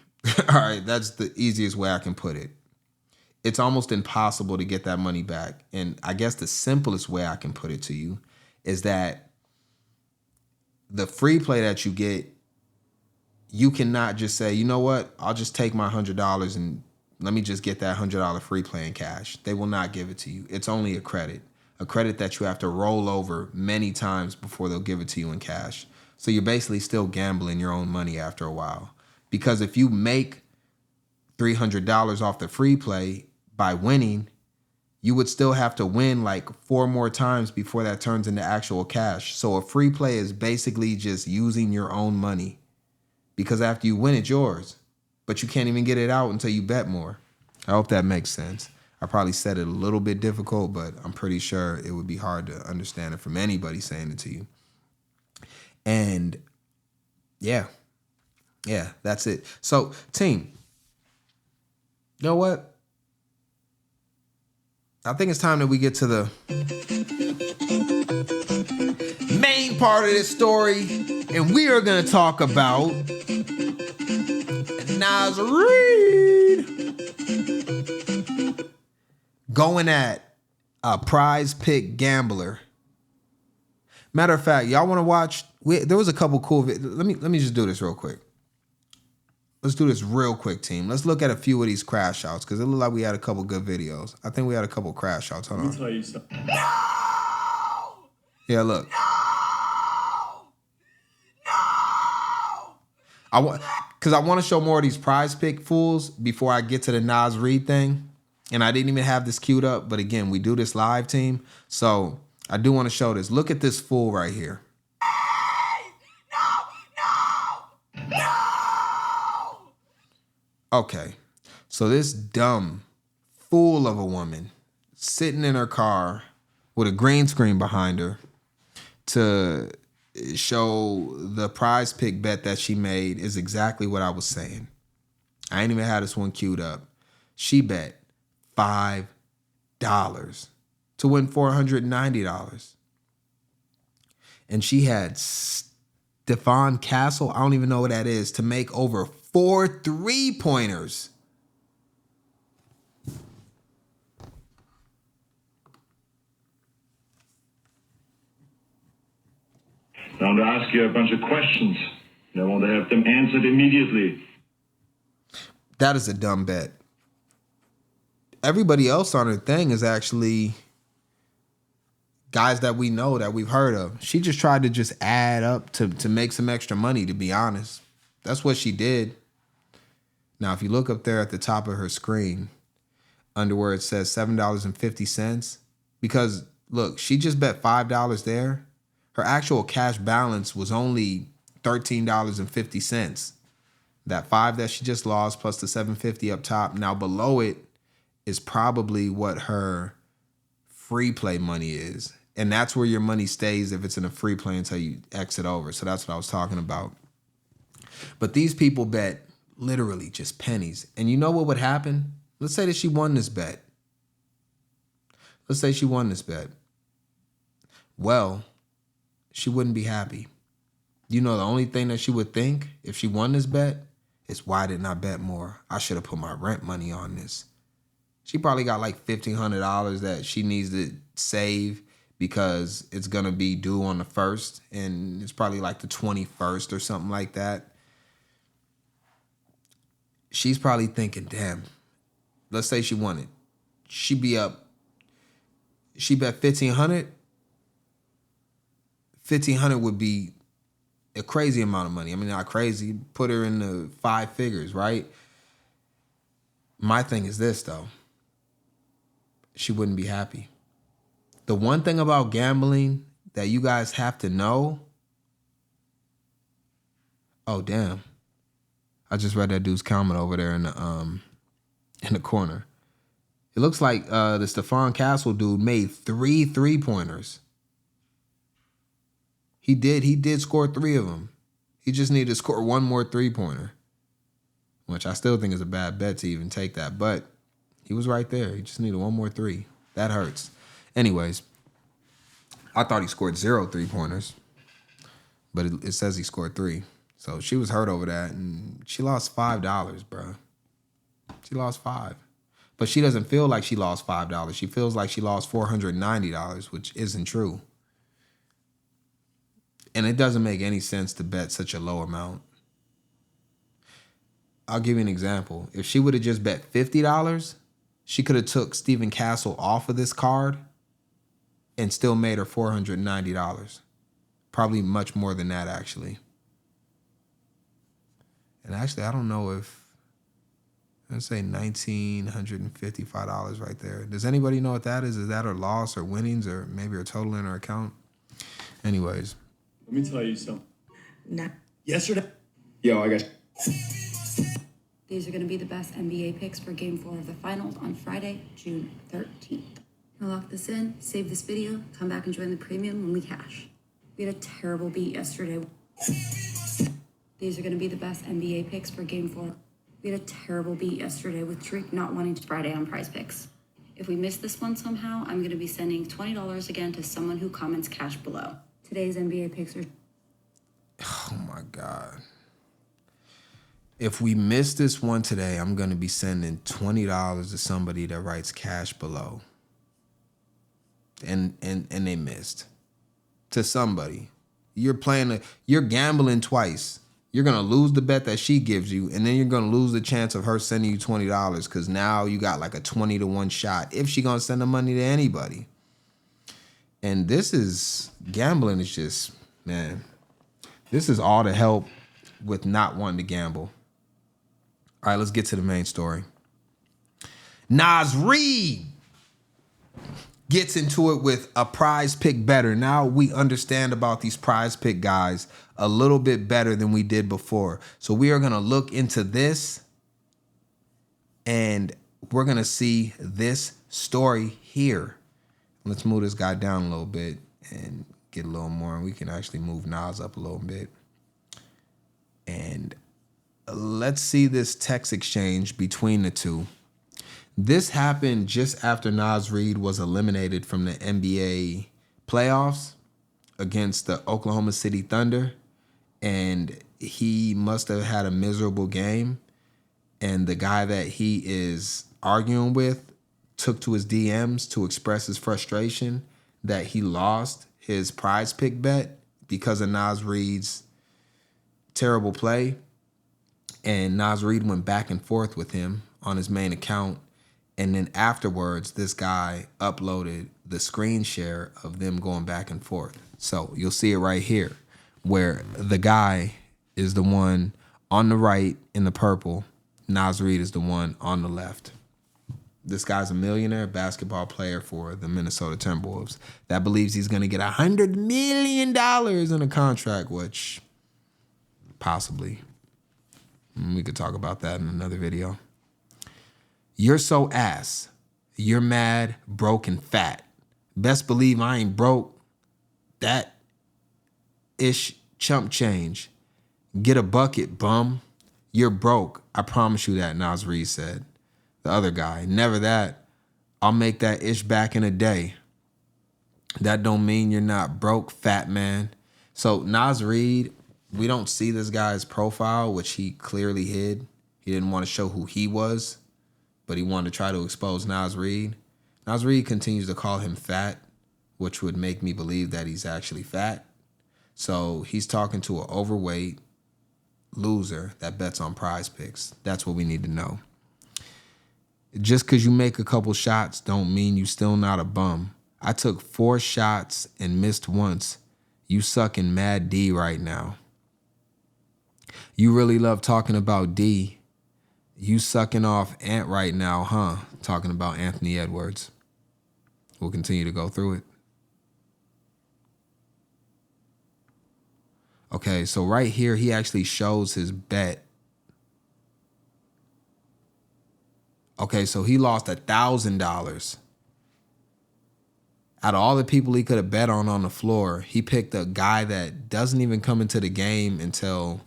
All right, that's the easiest way I can put it. It's almost impossible to get that money back. And I guess the simplest way I can put it to you is that the free play that you get, you cannot just say, you know what, I'll just take my $100 and let me just get that $100 free play in cash. They will not give it to you. It's only a credit that you have to roll over many times before they'll give it to you in cash. So you're basically still gambling your own money after a while. Because if you make $300 off the free play by winning, you would still have to win like 4 more times before that turns into actual cash. So a free play is basically just using your own money, because after you win, it's yours, but you can't even get it out until you bet more. I hope that makes sense. I probably said it a little bit difficult, but I'm pretty sure it would be hard to understand it from anybody saying it to you. And yeah, that's it. So team, you know what? I think it's time that we get to the main part of this story, and we are going to talk about Nas Reid going at a prize pick gambler. Matter of fact, y'all want to watch? There was a couple cool. Let me just do this real quick. Let's do this real quick, team. Let's look at a few of these crash outs, because it looked like we had a couple good videos. I think we had a couple crash outs. Hold on. Let me tell you something. Yeah, look. Because I want to show more of these prize pick fools before I get to the Nas Reid thing. And I didn't even have this queued up. But again, we do this live, team. So I do want to show this. Look at this fool right here. Okay, so this dumb fool of a woman sitting in her car with a green screen behind her to show the prize pick bet that she made is exactly what I was saying. I ain't even had this one queued up. She bet $5 to win $490. And she had Stephon Castle, I don't even know what that is, to make over 4 3-pointers. I want to ask you a bunch of questions. I want to have them answered immediately. That is a dumb bet. Everybody else on her thing is actually guys that we know, that we've heard of. She just tried to just add up to make some extra money, to be honest. That's what she did. Now, if you look up there at the top of her screen, under where it says $7.50, because look, she just bet $5 there. Her actual cash balance was only $13.50. That $5 that she just lost plus the $7.50 up top. Now below it is probably what her free play money is. And that's where your money stays if it's in a free play until you exit over. So that's what I was talking about. But these people bet literally just pennies. And you know what would happen? Let's say that she won this bet. Let's say she won this bet. Well, she wouldn't be happy. You know, the only thing that she would think if she won this bet is, why didn't I bet more? I should have put my rent money on this. She probably got like $1,500 that she needs to save because it's going to be due on the 1st. And it's probably like the 21st or something like that. She's probably thinking, damn, let's say she won it. She'd be up. She bet $1,500. $1,500 would be a crazy amount of money. I mean, not crazy. Put her in the 5 figures, right? My thing is this, though. She wouldn't be happy. The one thing about gambling that you guys have to know. Oh, damn. I just read that dude's comment over there in the corner. It looks like the Stephon Castle dude made 3 3-pointers. He did score 3 of them. He just needed to score 1 more 3-pointer, which I still think is a bad bet to even take that. But he was right there. He just needed 1 more 3. That hurts. Anyways, I thought he scored 0 3-pointers, but it says he scored 3. So she was hurt over that, and she lost $5, bro. She lost $5. But she doesn't feel like she lost $5. She feels like she lost $490, which isn't true. And it doesn't make any sense to bet such a low amount. I'll give you an example. If she would have just bet $50, she could have took Stephon Castle off of this card and still made her $490. Probably much more than that, actually. And actually, I don't know if, let's say $1,955 right there. Does anybody know what that is? Is that her loss or winnings or maybe her total in her account? Anyways. Let me tell you something. Nah. Yesterday. Yo, I got you. These are going to be the best NBA picks for Game 4 of the Finals on Friday, June 13th. Now lock this in, save this video, come back and join the premium when we cash. We had a terrible beat yesterday. These are going to be the best NBA picks for Game 4. We had a terrible beat yesterday with Tariq not wanting to Friday on Prize Picks. If we miss this one somehow, I'm going to be sending $20 again to someone who comments cash below. Today's NBA picks are... Oh my God. If we miss this one today, I'm going to be sending $20 to somebody that writes cash below. And they missed. To somebody. You're gambling twice. You're going to lose the bet that she gives you, and then you're going to lose the chance of her sending you $20 because now you got like a 20-to-1 shot if she going to send the money to anybody. And this is, gambling is just, man, this is all to help with not wanting to gamble. All right, let's get to the main story. Reid gets into it with a prize pick better. Now we understand about these prize pick guys a little bit better than we did before. So we are going to look into this and we're going to see this story here. Let's move this guy down a little bit and get a little more. And we can actually move Nas up a little bit. And let's see this text exchange between the two. This happened just after Reid was eliminated from the NBA playoffs against the Oklahoma City Thunder. And he must have had a miserable game. And the guy that he is arguing with took to his DMs to express his frustration that he lost his prize pick bet because of Reid's terrible play. And Reid went back and forth with him on his main account. And then afterwards, this guy uploaded the screen share of them going back and forth. So you'll see it right here where the guy is the one on the right in the purple. Reid is the one on the left. This guy's a millionaire basketball player for the Minnesota Timberwolves that believes he's going to get $100 million in a contract, which possibly. We could talk about that in another video. You're so ass. You're mad, broke, and fat. Best believe I ain't broke. That ish chump change. Get a bucket, bum. You're broke. I promise you that, Reid said. The other guy, never that. I'll make that ish back in a day. That don't mean you're not broke, fat man. So Reid, we don't see this guy's profile, which he clearly hid. He didn't want to show who he was, but he wanted to try to expose Reid. Reid continues to call him fat, which would make me believe that he's actually fat. So he's talking to an overweight loser that bets on prize picks. That's what we need to know. Just because you make a couple shots don't mean you still not a bum. I took 4 shots and missed once. You sucking mad D right now. You really love talking about D. You sucking off Ant right now, huh? Talking about Anthony Edwards. We'll continue to go through it. Okay, so right here, he actually shows his bet. Okay, so he lost $1,000. Out of all the people he could have bet on the floor, he picked a guy that doesn't even come into the game until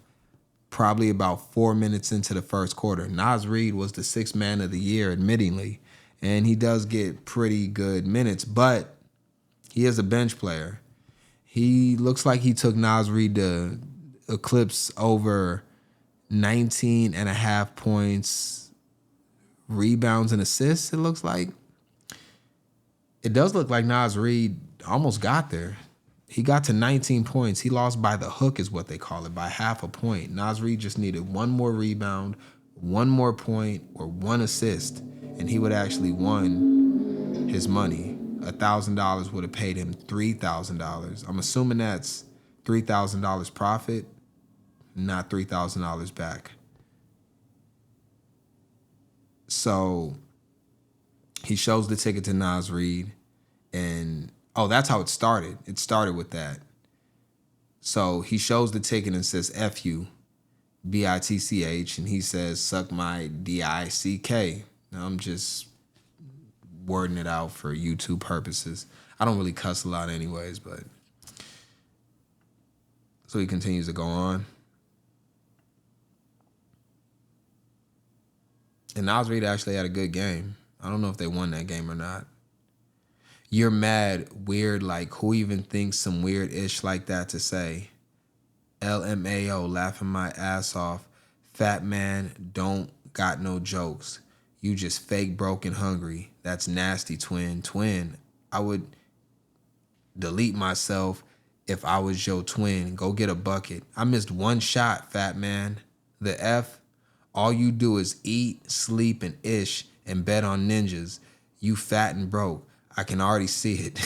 probably about 4 minutes into the first quarter. Reid was the 6th man of the year, admittingly, and he does get pretty good minutes, but he is a bench player. He looks like he took Reid to eclipse over 19.5 points, rebounds, and assists, it looks like. It does look like Reid almost got there. He got to 19 points. He lost by the hook is what they call it, by half a point. Reid just needed 1 more rebound, 1 more point, or 1 assist, and he would actually won his money. $1,000 would have paid him $3,000. I'm assuming that's $3,000 profit, not $3,000 back. So he shows the ticket to Nas Reid, and that's how it started. It started with that. So he shows the ticket and says, F you, BITCH, and he says, suck my DICK. Now I'm just wording it out for YouTube purposes. I don't really cuss a lot anyways, but. So he continues to go on. And Nas Reid actually had a good game. I don't know if they won that game or not. You're mad, weird, like who even thinks some weird ish like that to say? LMAO, laughing my ass off. Fat man, don't got no jokes. You just fake broke and hungry. That's nasty, twin. Twin, I would delete myself if I was your twin. Go get a bucket. I missed one shot, fat man. The F, all you do is eat, sleep, and ish, and bet on ninjas. You fat and broke. I can already see it.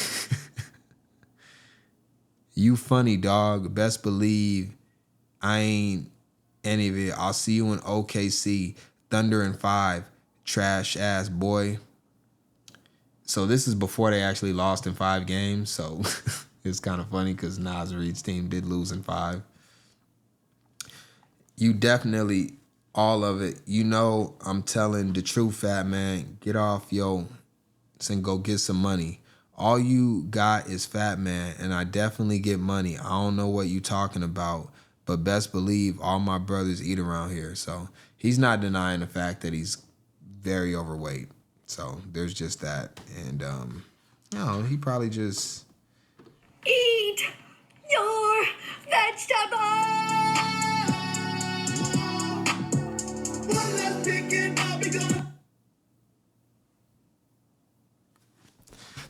You funny, dog. Best believe I ain't any of it. I'll see you in OKC. Thunder in 5. Trash ass boy. So this is before they actually lost in 5 games. So it's kind of funny because Nas Reid's team did lose in 5. You definitely, all of it. You know I'm telling the truth, fat man. Get off, yo, and go get some money. All you got is fat man, and I definitely get money. I don't know what you talking about, but best believe all my brothers eat around here. So he's not denying the fact that he's very overweight. So there's just that. And, he probably just... Eat your vegetables!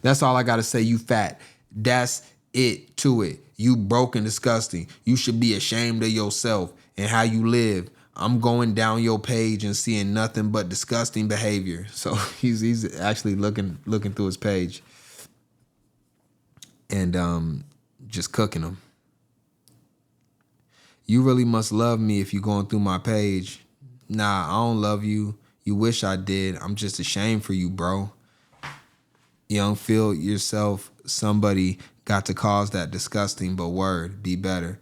That's all I got to say. You fat. That's it to it. You broke and disgusting. You should be ashamed of yourself and how you live. I'm going down your page and seeing nothing but disgusting behavior. So he's actually looking through his page and just cooking them. You really must love me if you're going through my page. Nah, I don't love you. You wish I did. I'm just ashamed for you, bro. You don't feel yourself somebody got to cause that disgusting, but word, be better.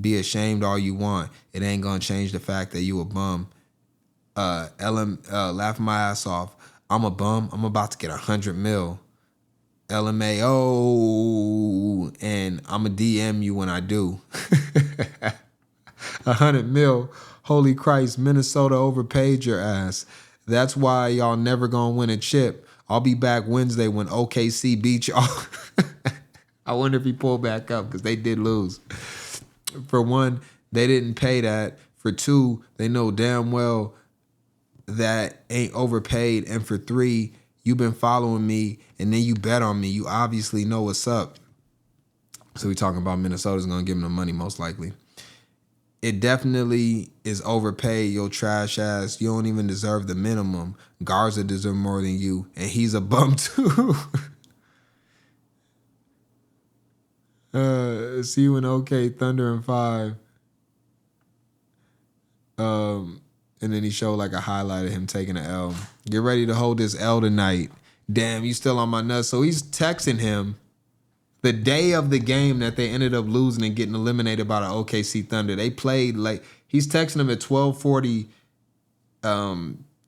Be ashamed all you want. It ain't gonna change the fact that you a bum. Laughing my ass off. I'm a bum. I'm about to get 100 mil. LMAO, and I'ma DM you when I do. 100 mil. Holy Christ, Minnesota overpaid your ass. That's why y'all never gonna win a chip. I'll be back Wednesday when OKC beat y'all. I wonder if he pulled back up because they did lose. For one, they didn't pay that. For 2, they know damn well that ain't overpaid. And for 3, you've been following me and then you bet on me. You obviously know what's up. So we talking about Minnesota's going to give him the money most likely. It definitely is overpaid, your trash ass. You don't even deserve the minimum. Garza deserves more than you, and he's a bum too. See you in OK Thunder in 5. And then he showed like a highlight of him taking an L. Get ready to hold this L tonight. Damn, you still on my nuts. So he's texting him the day of the game that they ended up losing and getting eliminated by the OKC Thunder. They played like he's texting him at 12:40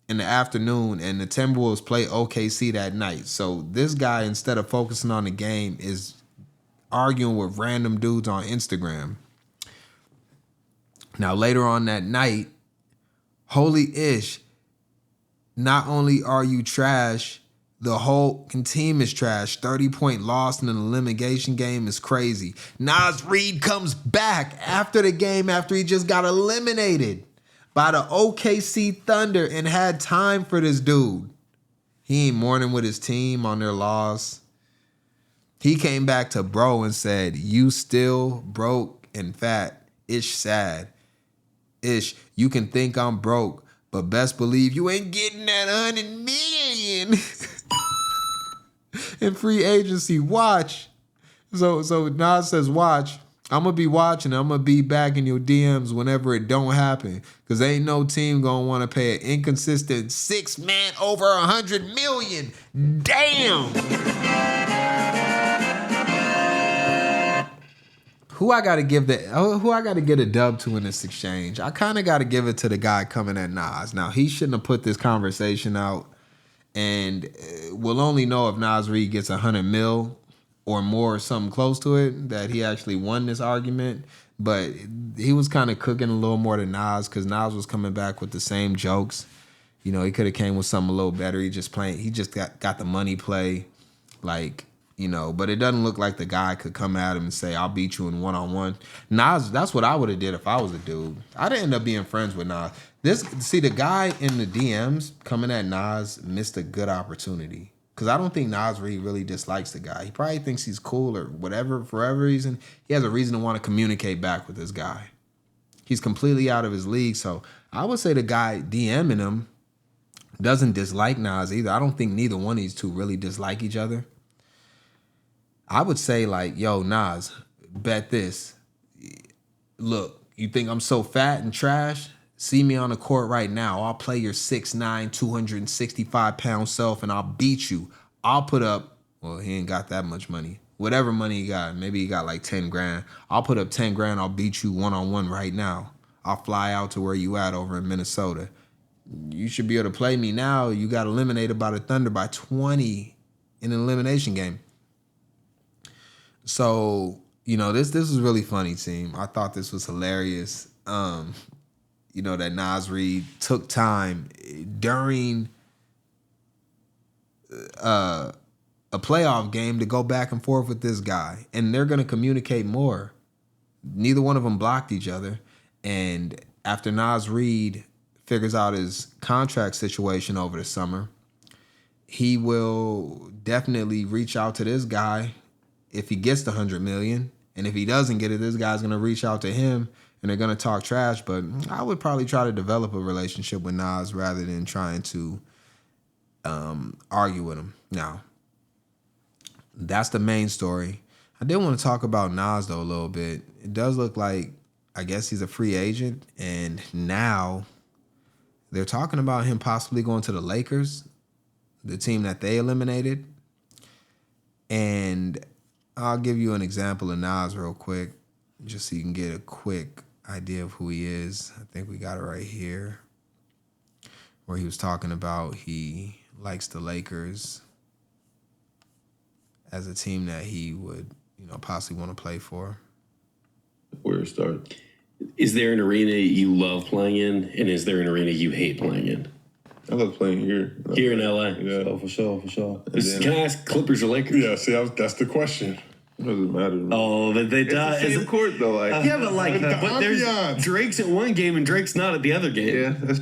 in the afternoon, and the Timberwolves play OKC that night. So this guy, instead of focusing on the game, is arguing with random dudes on Instagram. Now later on that night, holy ish, not only are you trash, the whole team is trash. 30-point loss in an elimination game is crazy. Nas Reid comes back after the game after he just got eliminated by the OKC Thunder and had time for this dude. He ain't mourning with his team on their loss. He came back to bro and said, you still broke and fat. Ish sad. Ish, you can think I'm broke, but best believe you ain't getting that 100 million. In free agency, watch. So Nas says, watch. I'm going to be watching. I'm going to be back in your DMs whenever it don't happen. Because ain't no team going to want to pay an inconsistent 6-man over $100 million. Damn. Who I got to give a dub to in this exchange? I kind of got to give it to the guy coming at Nas. Now, he shouldn't have put this conversation out. And we'll only know if Nas Reid gets 100 mil or more, or something close to it, that he actually won this argument. But he was kind of cooking a little more than Nas, because Nas was coming back with the same jokes. You know, he could have came with something a little better. He just got the money play, like, you know. But it doesn't look like the guy could come at him and say, "I'll beat you in one-on-one." Nas, that's what I would have did if I was a dude. I'd end up being friends with Nas. The guy in the DMs coming at Nas missed a good opportunity. Because I don't think Nas really dislikes the guy. He probably thinks he's cool or whatever, for whatever reason. He has a reason to want to communicate back with this guy. He's completely out of his league. So I would say the guy DMing him doesn't dislike Nas either. I don't think neither one of these two really dislike each other. I would say, like, yo, Nas, bet this. Look, you think I'm so fat and trash? See me on the court right now. I'll play your 6'9", 265-pound self, and I'll beat you. I'll put up, well, he ain't got that much money. Whatever money he got, maybe he got like 10 grand. I'll put up 10 grand. I'll beat you one-on-one right now. I'll fly out to where you at over in Minnesota. You should be able to play me now. You got eliminated by the Thunder by 20 in an elimination game. So, you know, this was really funny, team. I thought this was hilarious. You know, that Nas Reid took time during a playoff game to go back and forth with this guy. And they're going to communicate more. Neither one of them blocked each other. And after Nas Reid figures out his contract situation over the summer, he will definitely reach out to this guy if he gets the $100 million. And if he doesn't get it, this guy's going to reach out to him. And they're going to talk trash, but I would probably try to develop a relationship with Nas rather than trying to argue with him. Now, that's the main story. I did want to talk about Nas, though, a little bit. It does look like, I guess he's a free agent, and now they're talking about him possibly going to the Lakers, the team that they eliminated. And I'll give you an example of Nas real quick, just so you can get a quick idea of who he is. I think we got it right here, where he was talking about he likes the Lakers as a team that he would, you know, possibly want to play for. Where to start? Is there an arena you love playing in, and is there an arena you hate playing in? I love playing here. Here in LA? Yeah. Oh, for sure. Can I ask Clippers or Lakers? Yeah, see, that's the question. It doesn't matter. Oh, but they die. It's the same court, though. Like, yeah, but there's Drake's at one game and Drake's not at the other game. Yeah.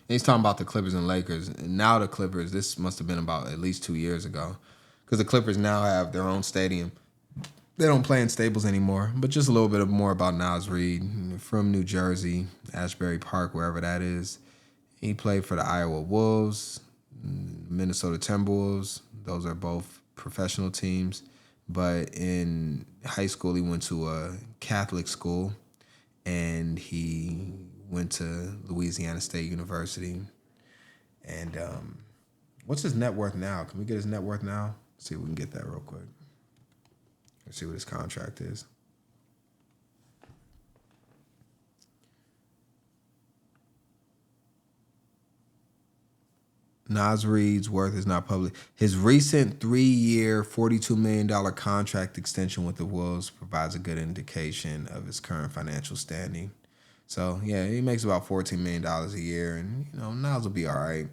He's talking about the Clippers and Lakers. And now the Clippers, this must have been about at least 2 years ago, because the Clippers now have their own stadium. They don't play in Staples anymore. But just a little bit more about Nas Reid. From New Jersey, Ashbury Park, wherever that is. He played for the Iowa Wolves, Minnesota Timberwolves. Those are both professional teams. But in high school, he went to a Catholic school, and he went to Louisiana State University. And what's his net worth now? Can we get his net worth now? Let's see if we can get that real quick. Let's see what his contract is. Nas Reid's worth is not public. His recent 3-year, $42 million contract extension with the Wolves provides a good indication of his current financial standing. So, yeah, he makes about $14 million a year, and, you know, Nas will be all right.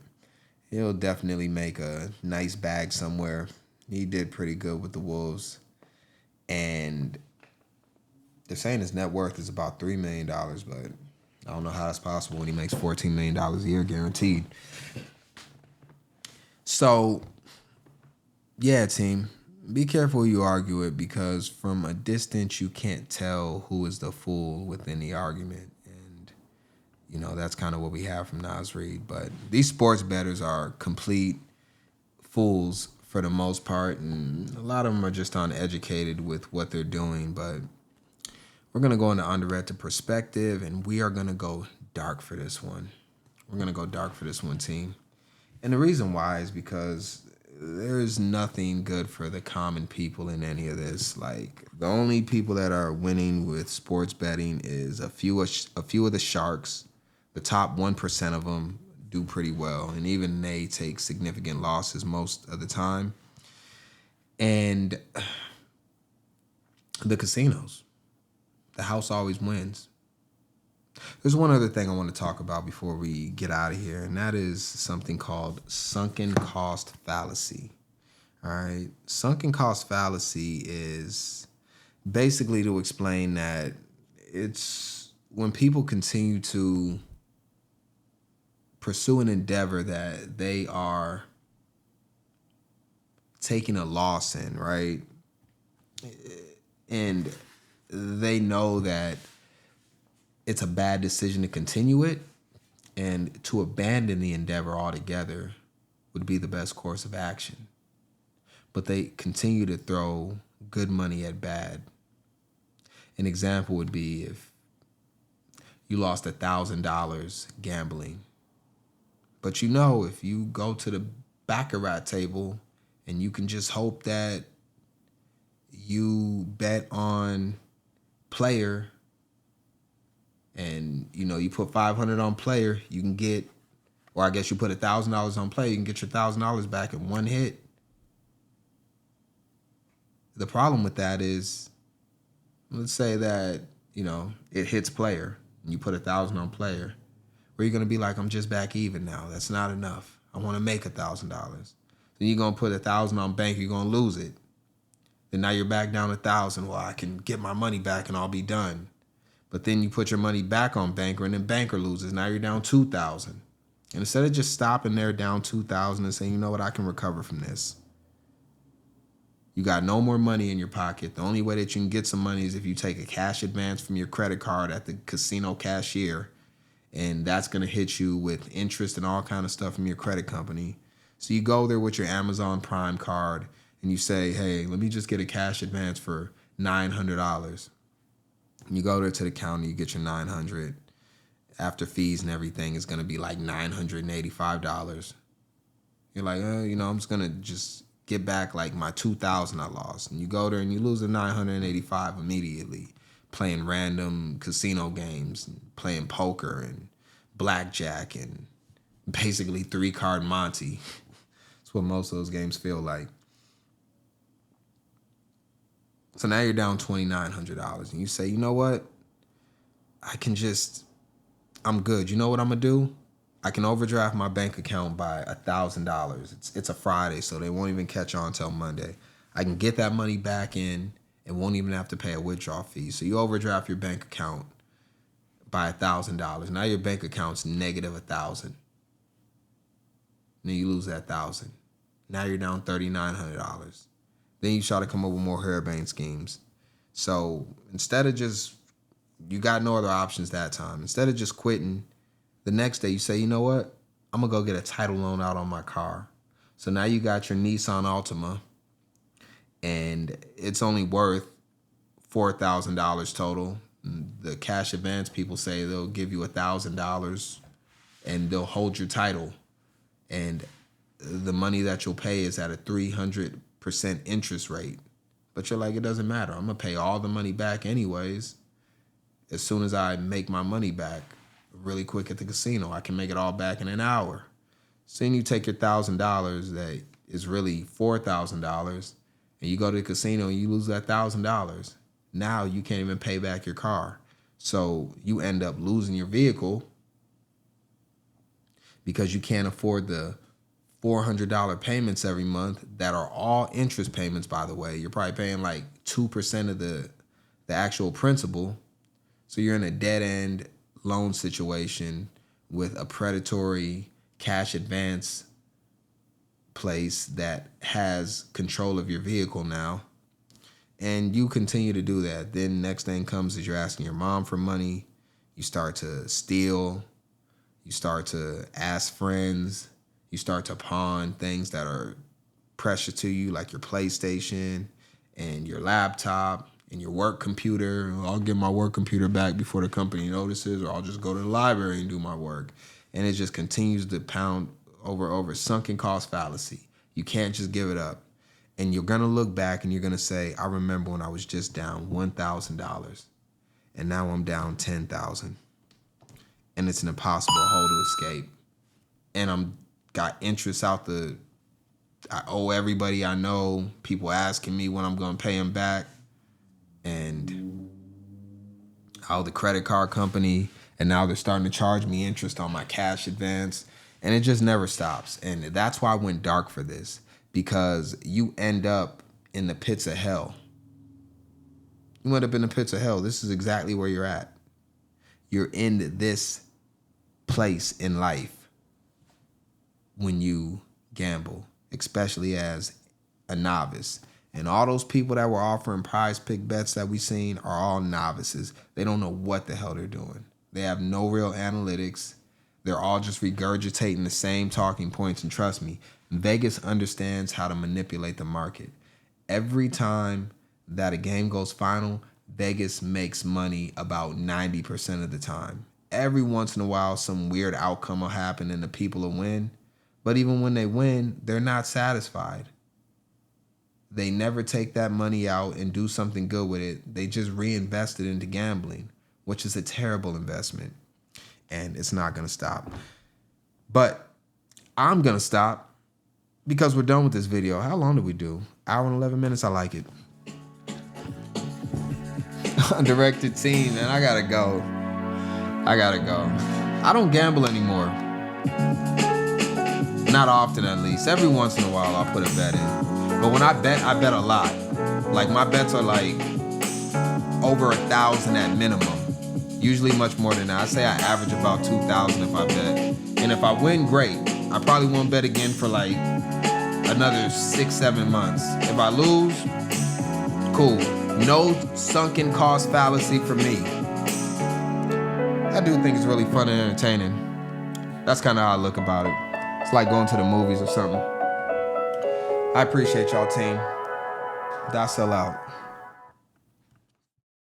He'll definitely make a nice bag somewhere. He did pretty good with the Wolves. And they're saying his net worth is about $3 million, but I don't know how that's possible when he makes $14 million a year guaranteed. So, yeah, team, be careful who you argue it, because from a distance you can't tell who is the fool within the argument. And, you know, that's kind of what we have from Nas Reid. But these sports bettors are complete fools for the most part, and a lot of them are just uneducated with what they're doing. But We're going to go into underrated perspective, and we are going to go dark for this one. We're going to go dark for this one, team. And the reason why is because there's nothing good for the common people in any of this. Like, the only people that are winning with sports betting is a few of the sharks. The top 1% of them do pretty well, and even they take significant losses most of the time. And the casinos, the house always wins. There's one other thing I want to talk about before we get out of here, and that is something called sunken cost fallacy. All right. Sunken cost fallacy is basically to explain that it's when people continue to pursue an endeavor that they are taking a loss in, right? And they know that it's a bad decision to continue it, and to abandon the endeavor altogether would be the best course of action. But they continue to throw good money at bad. An example would be if you lost $1,000 gambling, but you know if you go to the baccarat table and you can just hope that you bet on player and, you know, you put $500 on player, you can get, or I guess you put $1,000 on player, you can get your $1,000 back in one hit. The problem with that is, let's say that, you know, it hits player and you put $1,000 on player, where you're going to be like, I'm just back even now. That's not enough. I want to make $1,000. Then you're going to put $1,000 on bank, you're going to lose it. Then now you're back down 1,000. Well, I can get my money back and I'll be done. But then you put your money back on banker and then banker loses. Now you're down 2,000. And instead of just stopping there down 2,000 and saying, you know what, I can recover from this. You got no more money in your pocket. The only way that you can get some money is if you take a cash advance from your credit card at the casino cashier. And that's going to hit you with interest and all kind of stuff from your credit company. So you go there with your Amazon Prime card and you say, hey, let me just get a cash advance for $900. You go there to the counter, you get your $900. After fees and everything, it's going to be like $985. You're like, you know, I'm just going to just get back like my $2,000 I lost. And you go there and you lose the $985 immediately, playing random casino games, and playing poker and blackjack and basically 3-card Monty. That's what most of those games feel like. So now you're down $2,900 and you say, you know what? I'm good. You know what I'm going to do? I can overdraft my bank account by $1,000. It's a Friday, so they won't even catch on until Monday. I can get that money back in and won't even have to pay a withdrawal fee. So you overdraft your bank account by $1,000. Now your bank account's negative $1,000. Then you lose that $1,000. Now you're down $3,900. Then you try to come up with more hairbane schemes. So instead of you got no other options that time. Instead of just quitting, the next day you say, you know what? I'm going to go get a title loan out on my car. So now you got your Nissan Altima, and it's only worth $4,000 total. The cash advance people say they'll give you $1,000 and they'll hold your title. And the money that you'll pay is at a 300% interest rate. But you're like, it doesn't matter. I'm going to pay all the money back anyways. As soon as I make my money back really quick at the casino, I can make it all back in an hour. So then you take your $1,000 that is really $4,000 and you go to the casino and you lose that $1,000. Now you can't even pay back your car. So you end up losing your vehicle because you can't afford the $400 payments every month that are all interest payments, by the way. You're probably paying like 2% of the actual principal. So you're in a dead-end loan situation with a predatory cash advance place that has control of your vehicle now. And you continue to do that. Then next thing comes is you're asking your mom for money. You start to steal. You start to ask friends. You start to pawn things that are precious to you, like your PlayStation and your laptop. in your work computer. I'll get my work computer back before the company notices, or I'll just go to the library and do my work. And it just continues to pound over sunken cost fallacy. You can't just give it up. And you're going to look back and you're going to say, I remember when I was just down $1,000 and now I'm down $10,000. And it's an impossible hole to escape. And I'm got interest out I owe everybody I know, people asking me when I'm going to pay them back. And I owe the credit card company, and now they're starting to charge me interest on my cash advance. And it just never stops. And that's why I went dark for this, because you end up in the pits of hell. You end up in the pits of hell. This is exactly where you're at. You're in this place in life when you gamble, especially as a novice. And all those people that were offering prize pick bets that we seen are all novices. They don't know what the hell they're doing. They have no real analytics. They're all just regurgitating the same talking points. And trust me, Vegas understands how to manipulate the market. Every time that a game goes final, Vegas makes money about 90% of the time. Every once in a while, some weird outcome will happen and the people will win. But even when they win, they're not satisfied. They never take that money out and do something good with it. They just reinvest it into gambling, which is a terrible investment. And it's not going to stop. But I'm going to stop because we're done with this video. How long did we do? Hour and 11 minutes. I like it. Undirected teen, man. I got to go. I don't gamble anymore. Not often, at least. Every once in a while, I'll put a bet in. But when I bet a lot. Like, my bets are like over 1,000 at minimum. Usually much more than that. I say I average about 2,000 if I bet. And if I win, great. I probably won't bet again for like another 6-7 months. If I lose, cool. No sunken cost fallacy for me. I do think it's really fun and entertaining. That's kind of how I look about it. It's like going to the movies or something. I appreciate y'all, team. Dotsale out.